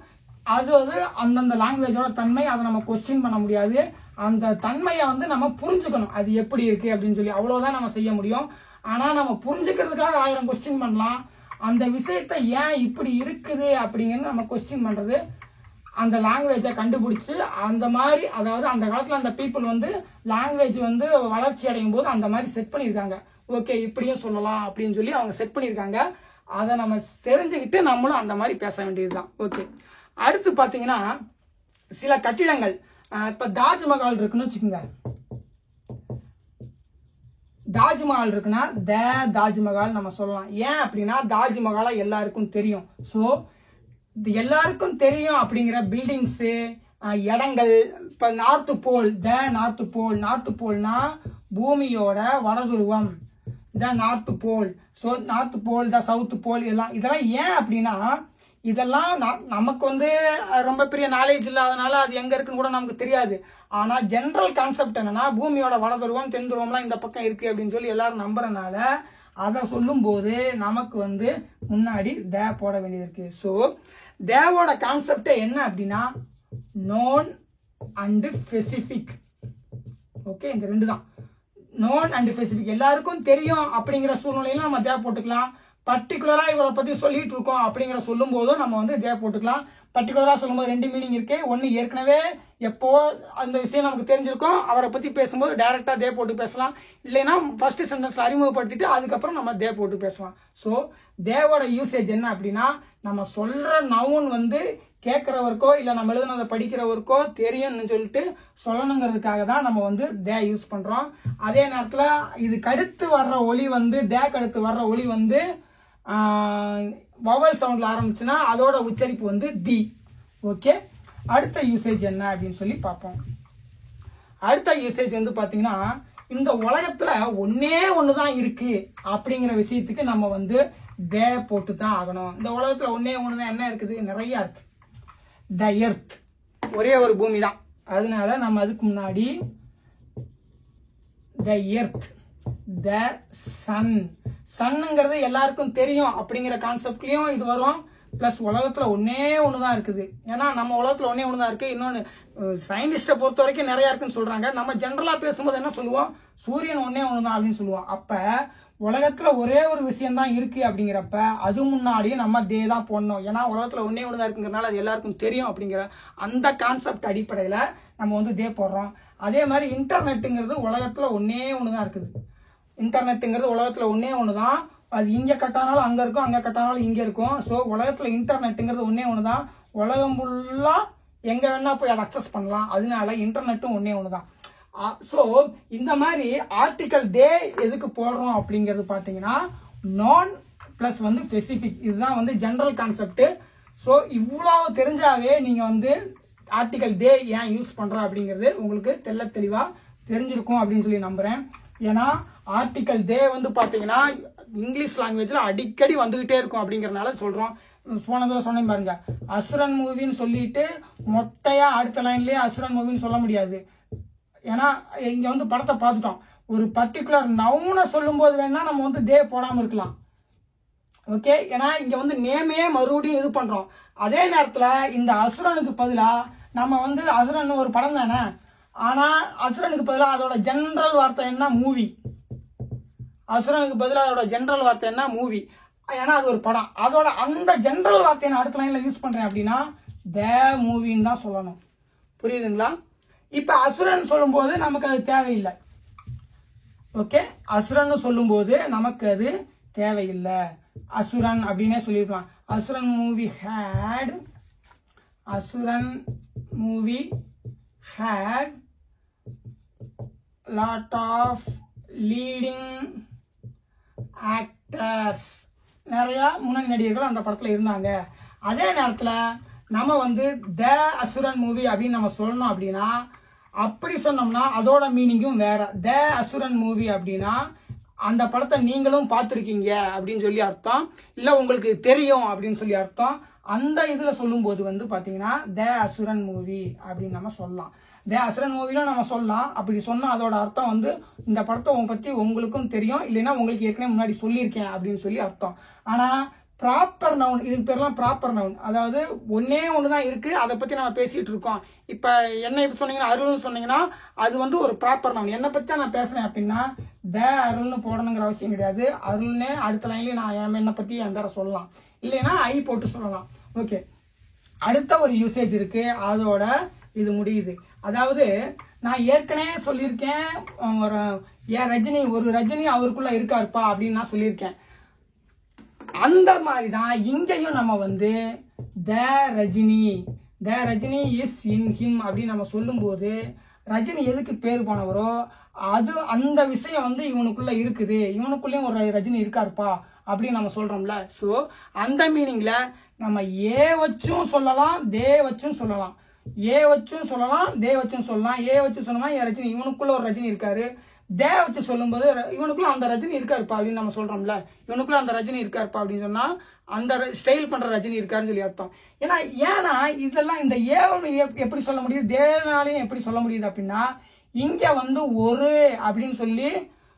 அது அந்தந்த லாங்குவேஜோட தன்மை, அதை நம்ம கொஸ்டின் பண்ண முடியாது. அந்த தன்மையை வந்து நம்ம புரிஞ்சுக்கணும், அது எப்படி இருக்கு அப்படின்னு சொல்லி, அவ்வளவுதான் நம்ம செய்ய முடியும். ஆனா நம்ம புரிஞ்சுக்கிறதுக்காக 1000 கொஸ்டின் பண்ணலாம். அந்த விஷயத்த ஏன் இப்படி இருக்குது அப்படிங்கிறது நம்ம கொஸ்டின் பண்றது அந்த லாங்குவேஜை கண்டுபிடிச்சு அந்த மாதிரி, அதாவது அந்த காலத்துல அந்த பீப்புள் வந்து லாங்குவேஜ் வந்து வளர்ச்சி அடையும் போது அந்த மாதிரி செட் பண்ணியிருக்காங்க. ஓகே, இப்படியும் சொல்லலாம் அப்படின்னு சொல்லி அவங்க செட் பண்ணியிருக்காங்க. அதை நம்ம தெரிஞ்சுக்கிட்டு நம்மளும் அந்த மாதிரி பேச வேண்டியதுதான். ஓகே, அடுத்து பாத்தீங்கன்னா சில கட்டிடங்கள், இப்ப தாஜ்மஹால் இருக்குன்னு வச்சுக்கோங்க. தாஜ்மஹால் இருக்குன்னா தாஜ்மஹால் நம்ம சொல்லலாம். ஏன் அப்படின்னா தாஜ்மஹாலா எல்லாருக்கும் தெரியும். ஸோ எல்லாருக்கும் தெரியும் அப்படிங்கிற பில்டிங்ஸ், இடங்கள். இப்ப நார்த் போல், நார்த் போல்னா பூமியோட வடதுருவம், the north pole. So north pole, the south pole, இதெல்லாம் ஏன் அப்படின்னா இதெல்லாம் நமக்கு வந்து ரொம்ப பெரிய நாலேஜ் இல்லாதனால அது எங்க இருக்குன்னு கூட நமக்கு தெரியாது. ஆனா ஜெனரல் கான்செப்ட் என்னன்னா பூமியோட வடதுருவம் தென் துருவம்லாம் இந்த பக்கம் இருக்கு அப்படின்னு சொல்லி எல்லாரும் நம்புறதுனால அதை சொல்லும் போது நமக்கு வந்து முன்னாடி தே போட வேண்டியது இருக்கு. ஸோ தேவோட கான்செப்ட் என்ன அப்படின்னா நோன் அண்ட் ஸ்பெசிபிக். ஓகே, இந்த ரெண்டு தான், நோன் அண்ட் ஸ்பெசிபிக். எல்லாருக்கும் தெரியும் அப்படிங்கிற சூழ்நிலையில நம்ம தே போட்டுக்கலாம். பர்டிகுலரா இவரை பத்தி சொல்லிட்டு இருக்கோம் அப்படிங்கிற சொல்லும் போதும் நம்ம வந்து தே போட்டுக்கலாம். பர்டிகுலரா சொல்லும் போது ரெண்டு மீனிங் இருக்கு. ஒன்னு ஏற்கனவே எப்போ அந்த விஷயம் நமக்கு தெரிஞ்சிருக்கும், அவரை பத்தி பேசும்போது டைரக்டா தே போட்டு பேசலாம். இல்லைன்னா ஃபர்ஸ்ட் சென்டென்ஸ்ல அறிமுகப்படுத்திட்டு அதுக்கப்புறம் நம்ம தே போட்டு பேசலாம். ஸோ தேவோட யூசேஜ் என்ன அப்படின்னா நம்ம சொல்ற நவுன் வந்து கேட்கிறவருக்கோ இல்ல நம்ம எழுதுனதை படிக்கிறவருக்கோ தெரியும்னு சொல்லிட்டு சொல்லணுங்கிறதுக்காக தான் நம்ம வந்து தே யூஸ் பண்றோம். அதே நேரத்துல இதுக்கு அடுத்து வர்ற ஒலி வந்து தேக்கு அடுத்து வர்ற ஒலி வந்து வவல் சவுண்ட்ல ஆரம்பிச்சுன்னா அதோட உச்சரிப்பு வந்து தி. ஓகே, அடுத்த யூசேஜ் என்ன அப்படின்னு சொல்லி பார்ப்போம். அடுத்த யூசேஜ் வந்து பாத்தீங்கன்னா இந்த உலகத்துல ஒன்னே ஒண்ணுதான் இருக்கு அப்படிங்கிற விஷயத்துக்கு நம்ம வந்து தே போட்டு தான் ஆகணும். இந்த உலகத்துல ஒன்னே ஒண்ணுதான் என்ன இருக்குது, நிறைய இருக்கு. த எர்த், ஒரே ஒரு பூமி தான். அதனால நம்ம அதுக்கு முன்னாடி த எர்த், த சன். சன்னுங்கிறது எல்லாருக்கும் தெரியும் அப்படிங்கிற கான்செப்ட்லயும் இது வரும். பிளஸ் உலகத்துல ஒன்னே ஒண்ணுதான் இருக்குது. ஏன்னா நம்ம உலகத்துல ஒன்னே ஒண்ணுதான் இருக்கு. இன்னொன்னு சயின்டிஸ்ட பொறுத்த வரைக்கும் நிறைய இருக்குன்னு சொல்றாங்க. நம்ம ஜெனரலா பேசும்போது என்ன சொல்லுவோம், சூரியன் ஒன்னே ஒண்ணுதான் அப்படின்னு சொல்லுவோம். அப்ப உலகத்துல ஒரே ஒரு விஷயம் தான் இருக்கு அப்படிங்கிறப்ப அது முன்னாடியே நம்ம தே தான் போடணும். ஏன்னா உலகத்துல ஒன்னே ஒண்ணுதான் இருக்குங்கிறனால அது எல்லாருக்கும் தெரியும் அப்படிங்கிற அந்த கான்செப்ட் அடிப்படையில நம்ம வந்து தே போடுறோம். அதே மாதிரி இன்டர்நெட்டுங்கிறது உலகத்துல ஒன்னே ஒண்ணுதான் இருக்குது. இன்டர்நெட்டுங்கிறது உலகத்துல ஒன்னே ஒண்ணுதான். அது இங்க கட்டானாலும் அங்க இருக்கும், அங்க கட்டானாலும் இங்க இருக்கும். ஸோ உலகத்துல இன்டர்நெட்டுங்கிறது ஒன்னே ஒண்ணுதான். உலகம் ஃபுல்லா எங்க வேணா போய் அதை அக்சஸ் பண்ணலாம். அதனால இன்டர்நெட்டும் ஒன்னே ஒண்ணுதான். ஸோ இந்த மாதிரி ஆர்டிகல் தே எதுக்கு போடுறோம் அப்படிங்கிறது பாத்தீங்கன்னா நான் பிளஸ் வந்து ஸ்பெசிபிக். இதுதான் வந்து ஜெனரல் கான்செப்ட். ஸோ இவ்வளவு தெரிஞ்சாவே நீங்க வந்து ஆர்டிகல் தே ஏன் யூஸ் பண்றோம் அப்படிங்கிறது உங்களுக்கு தெள்ள தெளிவா தெரிஞ்சிருக்கும் அப்படின்னு சொல்லி நம்புறேன். ஏன்னா ஆர்டிகல் தே வந்து பாத்தீங்கன்னா இங்கிலீஷ் லாங்குவேஜ்ல அடிக்கடி வந்துகிட்டே இருக்கும் அப்படிங்கறதுனால சொல்றோம். போன தடவை சொன்னேன் பாருங்க, அசுரன் மூவின்னு சொல்லிட்டு மொட்டையா அடுத்த லைன்லயே அசுரன் மூவின்னு சொல்ல முடியாது. ஏன்னா இங்க வந்து படத்தை பார்த்துட்டோம். ஒரு பர்டிகுலர் நவுனை சொல்லும் போது வேணா நம்ம வந்து தே போடாம இருக்கலாம். ஓகே, ஏன்னா இங்க வந்து நேமே மறுபடியும் இது பண்றோம். அதே நேரத்துல இந்த அசுரனுக்கு பதிலா நம்ம வந்து அசுரன் ஒரு படம் தானே, ஆனா அசுரனுக்கு பதிலா அதோட ஜெனரல் வார்த்தை என்ன, மூவி. அசுரனுக்கு பதிலா அதோட ஜெனரல் வார்த்தை என்ன, மூவி. ஏன்னா அது ஒரு படம். அதோட அந்த ஜெனரல் வார்த்தையை நான் அடுத்த லைன்ல யூஸ் பண்றேன் அப்படின்னா த மூவின்னு தான் சொல்லணும். புரியுதுங்களா? இப்ப அசுரன் சொல்லும் போது நமக்கு அது தேவையில்லை. ஓகே, அசுரன் சொல்லும் போது நமக்கு அது தேவையில்லை. அசுரன் அப்படின்னே சொல்லிருக்கலாம். Asuran movie had, Asuran movie had lot of leading actors. நிறைய முன்னணி நடிகர்கள் அந்த படத்துல இருந்தாங்க. அதே நேரத்துல நம்ம வந்து த அசுரன் மூவி அப்படின்னு நம்ம சொல்லணும் அப்படின்னா, அப்படி சொன்னோம்னா அதோட மீனிங்கும் வேற. த அசுரன் மூவி அப்படின்னா அந்த படத்தை நீங்களும் பார்த்துருக்கீங்க அப்படின்னு சொல்லி அர்த்தம், இல்ல உங்களுக்கு தெரியும் அப்படின்னு சொல்லி அர்த்தம். அந்த இதுல சொல்லும் போது வந்து பாத்தீங்கன்னா த அசுரன் மூவி அப்படின்னு நம்ம சொல்லலாம். த அசுரன் மூவிலும் நம்ம சொல்லலாம். அப்படி சொன்னா அதோட அர்த்தம் வந்து இந்த படத்தை பத்தி உங்களுக்கும் தெரியும், இல்லைன்னா உங்களுக்கு ஏற்கனவே முன்னாடி சொல்லியிருக்கேன் அப்படின்னு சொல்லி அர்த்தம். ஆனா ப்ராப்பர் நவுன், இதுக்கு பேர்லாம் ப்ராப்பர் நவுன். அதாவது ஒன்னே ஒண்ணுதான் இருக்கு, அதை பத்தி நம்ம பேசிட்டு இருக்கோம். இப்ப என்ன இப்ப சொன்னீங்கன்னா அருள்னு சொன்னீங்கன்னா அது வந்து ஒரு ப்ராப்பர் நவுன். என்னை பத்தி தான் நான் பேசுறேன் அப்படின்னா த அருள்னு போடணுங்கிற அவசியம் கிடையாது. அருள்னே அடுத்த லைன்லயே நான் என்னை பத்தி என் பேரை சொல்லலாம், இல்லைன்னா ஐ போட்டு சொல்லலாம். ஓகே, அடுத்த ஒரு யூசேஜ் இருக்கு, அதோட இது முடியுது. அதாவது நான் ஏற்கனவே சொல்லியிருக்கேன், ஒரு ரஜினி அவருக்குள்ள இருக்காருப்பா அப்படின்னு நான் சொல்லியிருக்கேன். அந்த மாதிரிதான் இங்கேயும் நம்ம வந்து த ரஜினி இஸ் இன் ஹிம் அப்படின்னு நம்ம சொல்லும் போது ரஜினி எதுக்கு பேர் போனவரோ அது அந்த விஷயம் வந்து இவனுக்குள்ள இருக்குது, இவனுக்குள்ளயும் ஒரு ரஜினி இருக்காருப்பா அப்படின்னு நம்ம சொல்றோம்ல. சோ அந்த மீனிங்ல நம்ம ஏ வச்சும் சொல்லலாம், தே வச்சும் சொல்லலாம். ஏ வச்சும் சொல்லலாம், தே வச்சும் சொல்லலாம். ஏ வச்சு சொன்னோம்னா ரஜினி, இவனுக்குள்ள ஒரு ரஜினி இருக்காரு. தே வச்சு சொல்லும்போது இவனுக்குள்ள அந்த ரஜினி இருக்காருப்பா அப்படின்னு நம்ம சொல்றோம்ல, இவனுக்குள்ள அந்த ரஜினி இருக்காருப்பா அப்படின்னு சொன்னா அந்த ஸ்டைல் பண்ற ரஜினி இருக்காருன்னு சொல்லி அர்த்தம். ஏன்னா இதெல்லாம் இந்த எப்படி சொல்ல முடியுது, தேனாலையும் எப்படி சொல்ல முடியுது அப்படின்னா, இங்க வந்து ஒரு அப்படின்னு சொல்லி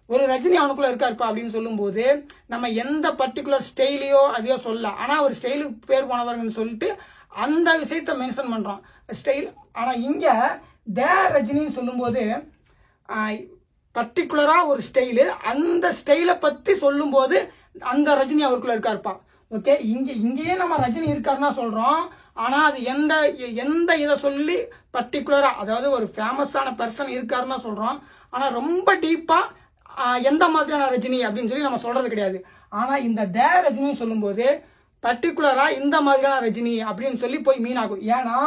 ஒரு ரஜினி அவனுக்குள்ள இருக்காருப்பா அப்படின்னு சொல்லும் போது நம்ம எந்த பர்டிகுலர் ஸ்டைலையோ அதையோ சொல்ல, ஆனா ஒரு ஸ்டைலுக்கு பேர் போனவர்னு சொல்லிட்டு அந்த விஷயத்த மென்ஷன் பண்றோம் ஸ்டைல். ஆனா இங்க தே ரஜினின்னு சொல்லும் போது பர்டிகுலரா ஒரு ஸ்டைலு, அந்த ஸ்டைலை பத்தி சொல்லும் போது அந்த ரஜினி அவருக்குள்ள இருக்காருப்பா. ஓகே, இங்கேயே நம்ம ரஜினி இருக்காருன்னா சொல்றோம். ஆனா அது எந்த இதை சொல்லி பர்டிகுலரா, அதாவது ஒரு ஃபேமஸான பர்சன் இருக்காருன்னா சொல்றோம். ஆனா ரொம்ப டீப்பா எந்த மாதிரியான ரஜினி அப்படின்னு சொல்லி நம்ம சொல்றது கிடையாது. ஆனா இந்த தே ரஜினி சொல்லும் போது பர்டிகுலரா இந்த மாதிரியான ரஜினி அப்படின்னு சொல்லி போய் மீன் ஆகும். ஏன்னா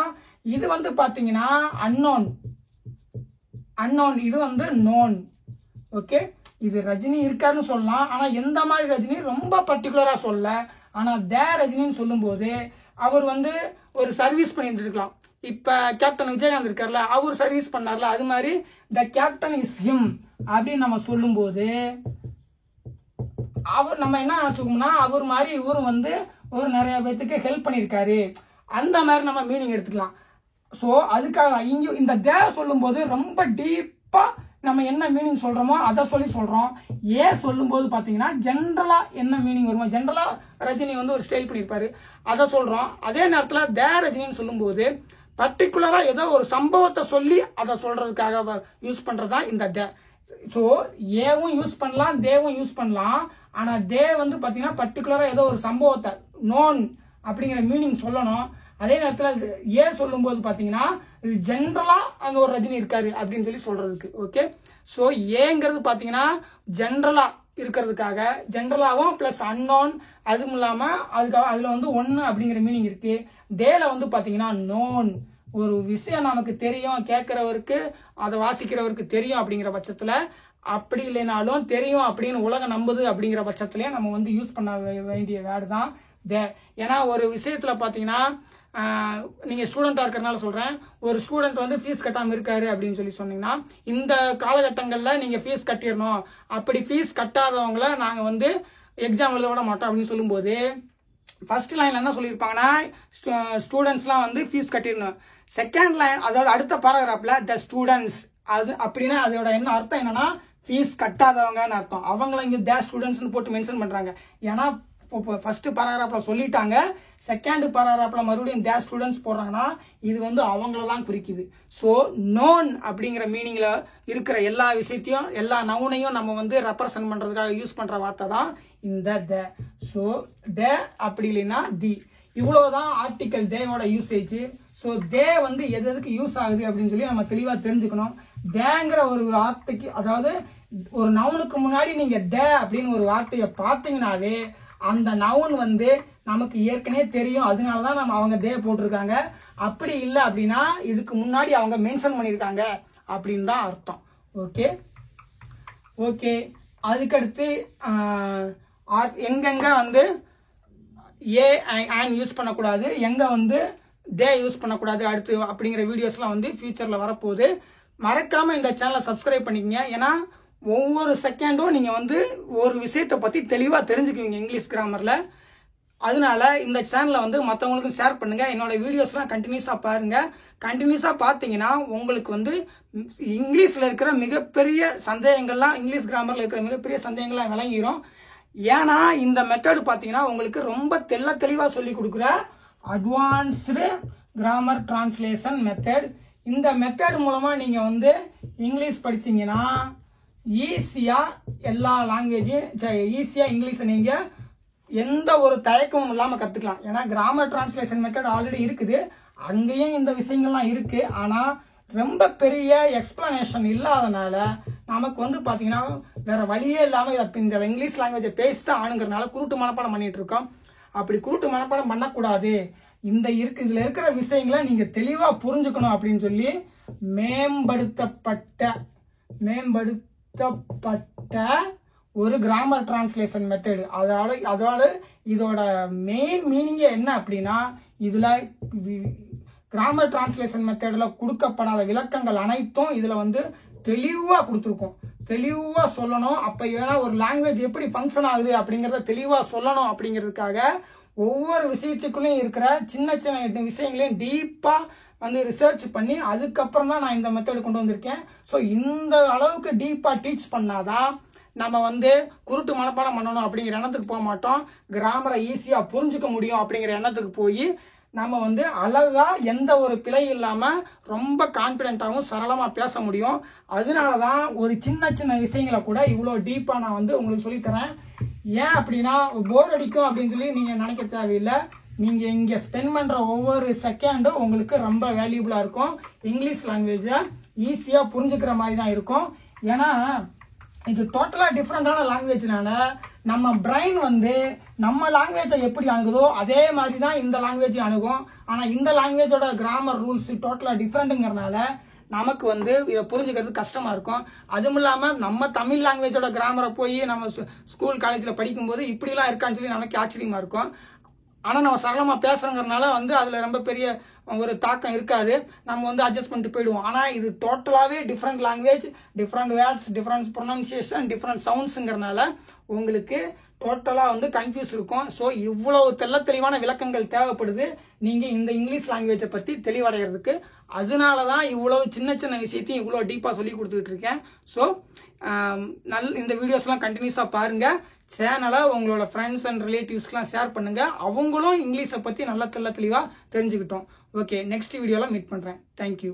இது வந்து பாத்தீங்கன்னா அன்னோன், இது வந்து நோன். ஓகே, இது ரஜினி இருக்காருன்னு சொல்லலாம். ஆனா எந்த மாதிரி ரஜினி ரொம்ப பர்டிகுலரா சொல்ல. ஆனா தே ரஜினின்னு சொல்லும் போது அவர் வந்து ஒரு சர்வீஸ் பண்ணிட்டு இருக்கலாம். இப்ப கேப்டன் விஜயகாந்த் இருக்கார்ல, அவர் சர்வீஸ் பண்ணார்ல, அது மாதிரி த கேப்டன் இஸ் ஹிம் அப்படின்னு நம்ம சொல்லும் போது அவர் நம்ம என்ன நினைச்சுக்கோம்னா அவர் மாதிரி இவரும் வந்து ஒரு நிறைய பேத்துக்கு ஹெல்ப் பண்ணியிருக்காரு, அந்த மாதிரி நம்ம மீனிங் எடுத்துக்கலாம். ஸோ அதுக்காக இங்க இந்த தே சொல்லும் போது ரொம்ப டீப்பா நம்ம என்ன மீனிங் சொல்றோமோ அதை சொல்றோம். ஏ சொல்லும் போது பாத்தீங்கன்னா ஜென்ரலா என்ன மீனிங் வருமோ, ஜென்ரலா ரஜினி வந்து ஒரு ஸ்டைல் பண்ணியிருப்பாரு, அதை சொல்றோம். அதே நேரத்தில் தே ரஜினின்னு சொல்லும் போது பர்டிகுலரா ஏதோ ஒரு சம்பவத்தை சொல்லி அதை சொல்றதுக்காக யூஸ் பண்றதுதான் இந்த தே. ஸோ ஏவும் யூஸ் பண்ணலாம், தேவும் யூஸ் பண்ணலாம். ஆனா தே வந்து பாத்தீங்கன்னா பர்டிகுலரா ஏதோ ஒரு சம்பவத்தை நோன் அப்படிங்கிற மீனிங் சொல்லணும். அதே நேரத்தில் ஏ சொல்லும் போது பாத்தீங்கன்னா இது ஜென்ரலா அங்க ஒரு ரஜினி இருக்காரு அப்படின்னு சொல்லி சொல்றதுக்கு. ஓகே, ஸோ ஏங்கிறது பாத்தீங்கன்னா ஜென்ரலா இருக்கிறதுக்காக, ஜென்ரலாவும் பிளஸ் அன்னோன், அதுவும் இல்லாம அதுக்காக அதுல வந்து ஒன்னு அப்படிங்கிற மீனிங் இருக்கு. தேல வந்து பாத்தீங்கன்னா நோன், ஒரு விஷயம் நமக்கு தெரியும், கேட்கிறவருக்கு அதை வாசிக்கிறவருக்கு தெரியும் அப்படிங்கிற பட்சத்துல, அப்படி இல்லைனாலும் தெரியும் அப்படின்னு உலகம் நம்புது அப்படிங்கிற பட்சத்துலயே நம்ம வந்து யூஸ் பண்ண வேண்டிய வேர்டு தான் தே. ஏன்னா ஒரு விஷயத்துல பாத்தீங்கன்னா நீங்க ஸ்டூடெண்டா இருக்கிறனால சொல்றேன், ஒரு ஸ்டூடெண்ட் வந்து ஃபீஸ் கட்டாம இருக்காரு அப்படின்னு சொல்லி சொன்னீங்கன்னா இந்த காலகட்டங்கள்ல நீங்க ஃபீஸ் கட்டிடணும், அப்படி ஃபீஸ் கட்டாதவங்கள நாங்க வந்து எக்ஸாம் எழுத விட மாட்டோம் அப்படின்னு சொல்லும் போது ஃபர்ஸ்ட் லைன்ல என்ன சொல்லியிருப்பாங்கன்னா ஸ்டூடெண்ட்ஸ்லாம் வந்து ஃபீஸ் கட்டிடணும். செகண்ட் லைன், அதாவது அடுத்த பாராகிராஃப்ல த ஸ்டூடெண்ட்ஸ், அது அப்படின்னா அதோட என்ன அர்த்தம் என்னன்னா ஃபீஸ் கட்டாதவங்கன்னு அர்த்தம். அவங்கள இங்க த ஸ்டூடெண்ட்ஸ்னு போட்டு மென்ஷன் பண்றாங்க. ஏன்னா ஃபர்ஸ்ட் பாராகிராஃப்ல சொல்லிட்டாங்க, செகண்ட் பாராகிராஃப்ல மறுபடியும் தே ஸ்டூடெண்ட்ஸ் போடுறாங்கன்னா இது வந்து அவங்கள தான் குறிக்குது. ஸோ நோன் அப்படிங்கிற மீனிங்ல இருக்கிற எல்லா விஷயத்தையும், எல்லா நவுனையும் நம்ம வந்து ரெப்ரசன்ட் பண்றதுக்காக யூஸ் பண்ற வார்த்தை தான் இந்த தே. ஸோ தே அப்படி இல்லைன்னா தி, இவ்வளவுதான் ஆர்டிக்கல் தேவோட யூசேஜ். ஸோ தே வந்து எதுக்கு யூஸ் ஆகுது அப்படின்னு சொல்லி நம்ம தெளிவா தெரிஞ்சுக்கணும். தேங்கிற ஒரு வார்த்தைக்கு, அதாவது ஒரு நவுனுக்கு முன்னாடி நீங்க தே அப்படின்னு ஒரு வார்த்தையை பார்த்தீங்கன்னாவே அந்த நவுன் வந்து நமக்கு ஏற்கனவே தெரியும், அதனாலதான் நம்ம அவங்க தே போட்டிருக்காங்க. அப்படி இல்லை அப்படின்னா இதுக்கு முன்னாடி அவங்க மென்ஷன் பண்ணியிருக்காங்க அப்படின்னு தான் அர்த்தம். ஓகே ஓகே அதுக்கடுத்து எங்கெங்க வந்து ஏ அண்ட் யூஸ் பண்ணக்கூடாது, எங்க வந்து தே யூஸ் பண்ணக்கூடாது அடுத்து அப்படிங்கிற வீடியோஸ்லாம் வந்து ஃபியூச்சர்ல வரப்போகுது. மறக்காம இந்த சேனலை சப்ஸ்கிரைப் பண்ணிக்கங்க. ஏன்னா ஒவ்வொரு செகண்டும் நீங்க வந்து ஒரு விஷயத்தை பத்தி தெளிவா தெரிஞ்சுக்குவீங்க இங்கிலீஷ் கிராமர்ல. அதனால இந்த சேனலை வந்து மற்றவங்களுக்கும் ஷேர் பண்ணுங்க. என்னோட வீடியோஸ்லாம் கண்டினியூஸா பாருங்க. கண்டினியூஸா பார்த்தீங்கன்னா உங்களுக்கு வந்து இங்கிலீஷ்ல இருக்கிற மிகப்பெரிய சந்தேகங்கள்லாம், இங்கிலீஷ் கிராமர்ல இருக்கிற மிகப்பெரிய சந்தேகங்கள்லாம் விளங்கிடும். ஏன்னா இந்த மெத்தட் பார்த்தீங்கன்னா உங்களுக்கு ரொம்ப தெளிவா சொல்லி கொடுக்குற அட்வான்ஸ்டு கிராமர் டிரான்ஸ்லேஷன் மெத்தட். இந்த மெத்தட் மூலமா நீங்க வந்து இங்கிலீஷ் படிச்சீங்கன்னா ஈஸியா எல்லா லாங்குவேஜும், ஈஸியா இங்கிலீஷை நீங்க எந்த ஒரு தயக்கமும் இல்லாம கத்துக்கலாம். ஏன்னா கிராமர் டிரான்ஸ்லேஷன் மெத்தட் ஆல்ரெடி இருக்குது, அங்கேயும் இந்த விஷயங்கள்லாம் இருக்கு. ஆனா ரொம்ப பெரிய எக்ஸ்பிளனேஷன் இல்லாதனால நமக்கு வந்து பாத்தீங்கன்னா வேற வழியே இல்லாம இந்த இங்கிலீஷ் லாங்குவேஜை பேசிட்டு ஆணுங்கிறனால குருட்டு மனப்பாடம் பண்ணிட்டு இருக்கோம். அப்படி குருட்டு மனப்பாடம் பண்ணக்கூடாது. இதுல இருக்கிற விஷயங்களை நீங்க தெளிவா புரிஞ்சுக்கணும் அப்படின்னு சொல்லி மேம்படுத்தப்பட்ட ஒரு கிராமர் டிரான்ஸ்லேஷன் மெத்தட். அதோட இதோட மெயின் மீனிங்கே என்ன அப்படின்னா, இதுல கிராமர் டிரான்ஸ்லேஷன் மெத்தடில் கொடுக்கப்படாத விளக்கங்கள் அனைத்தும் இதில் வந்து தெளிவாக கொடுத்துருக்கோம். தெளிவாக சொல்லணும். அப்போ ஏன்னா ஒரு லாங்குவேஜ் எப்படி ஃபங்க்ஷன் ஆகுது அப்படிங்கிறத தெளிவாக சொல்லணும் அப்படிங்கிறதுக்காக ஒவ்வொரு விஷயத்துக்குள்ளேயும் இருக்கிற சின்ன சின்ன விஷயங்களையும் டீப்பாக வந்து ரிசர்ச் பண்ணி அதுக்கப்புறம் தான் நான் இந்த மெத்தடு கொண்டு வந்திருக்கேன். ஸோ இந்த அளவுக்கு டீப்பாக டீச் பண்ணாதான் நம்ம வந்து குருட்டு மனப்பாடம் பண்ணணும் அப்படிங்கிற எண்ணத்துக்கு போக மாட்டோம். கிராமரை ஈஸியாக புரிஞ்சுக்க முடியும் அப்படிங்கிற எண்ணத்துக்கு போய் நம்ம வந்து அழகா எந்த ஒரு பிழை இல்லாமல் ரொம்ப கான்ஃபிடென்ட்டாகவும் சரளமாக பேச முடியும். அதனால தான் ஒரு சின்ன சின்ன விஷயங்களை கூட இவ்வளோ டீப்பாக நான் வந்து உங்களுக்கு சொல்லித்தரேன். ஏன் அப்படின்னா போர் அடிக்கும் அப்படின்னு சொல்லி நீங்கள் நினைக்க தேவையில்லை. நீங்கள் இங்கே ஸ்பெண்ட் பண்ணுற ஒவ்வொரு செகண்டும் உங்களுக்கு ரொம்ப வேல்யூபுளாக இருக்கும். இங்கிலீஷ் லாங்குவேஜை ஈஸியாக புரிஞ்சுக்கிற மாதிரி தான் இருக்கும். ஏன்னா இது டோட்டலாக டிஃப்ரெண்டான லாங்குவேஜ்னால நம்ம பிரெயின் வந்து நம்ம லாங்குவேஜை எப்படி அணுகுதோ அதே மாதிரி தான் இந்த லாங்குவேஜ் அணுகும். ஆனால் இந்த லாங்குவேஜோட கிராமர் ரூல்ஸ் டோட்டலாக டிஃப்ரெண்ட்டுங்கிறனால நமக்கு வந்து இதை புரிஞ்சுக்கிறது கஷ்டமாக இருக்கும். அதுவும் இல்லாமல் நம்ம தமிழ் லாங்குவேஜோட கிராமரை போய் நம்ம ஸ்கூல் காலேஜில் படிக்கும்போது இப்படிலாம் இருக்கான்னு சொல்லி நமக்கு ஆச்சரியமாக இருக்கும். ஆனால் நம்ம சரளமாக பேசுகிறோங்கிறனால வந்து அதில் ரொம்ப பெரிய ஒரு தாக்கம் இருக்காது. நம்ம வந்து அட்ஜஸ்ட் பண்ணிட்டு போயிடுவோம். ஆனால் இது டோட்டலாகவே different language, different words, different pronunciation, different சவுண்ட்ஸுங்கிறனால உங்களுக்கு டோட்டலாக வந்து கன்ஃபியூஸ் இருக்கும். ஸோ இவ்வளவு தெளிவான விளக்கங்கள் தேவைப்படுது நீங்கள் இந்த இங்கிலீஷ் லாங்குவேஜை பற்றி தெளிவடைகிறதுக்கு. அதனால தான் இவ்வளவு சின்ன சின்ன விஷயத்தையும் இவ்வளோ டீப்பாக சொல்லி கொடுத்துக்கிட்டு இருக்கேன். ஸோ இந்த வீடியோஸ்லாம் கண்டினியூஸாக பாருங்கள். சேனலை உங்களோட ஃப்ரெண்ட்ஸ் அண்ட் ரிலேட்டிவ்ஸ்லாம் ஷேர் பண்ணுங்கள். அவங்களும் இங்கிலீஷை பற்றி நல்லா தெளிவாக தெரிஞ்சுக்கிட்டோம். ஓகே, நெக்ஸ்ட் வீடியோவில் மீட் பண்ணுறேன். தேங்க்யூ.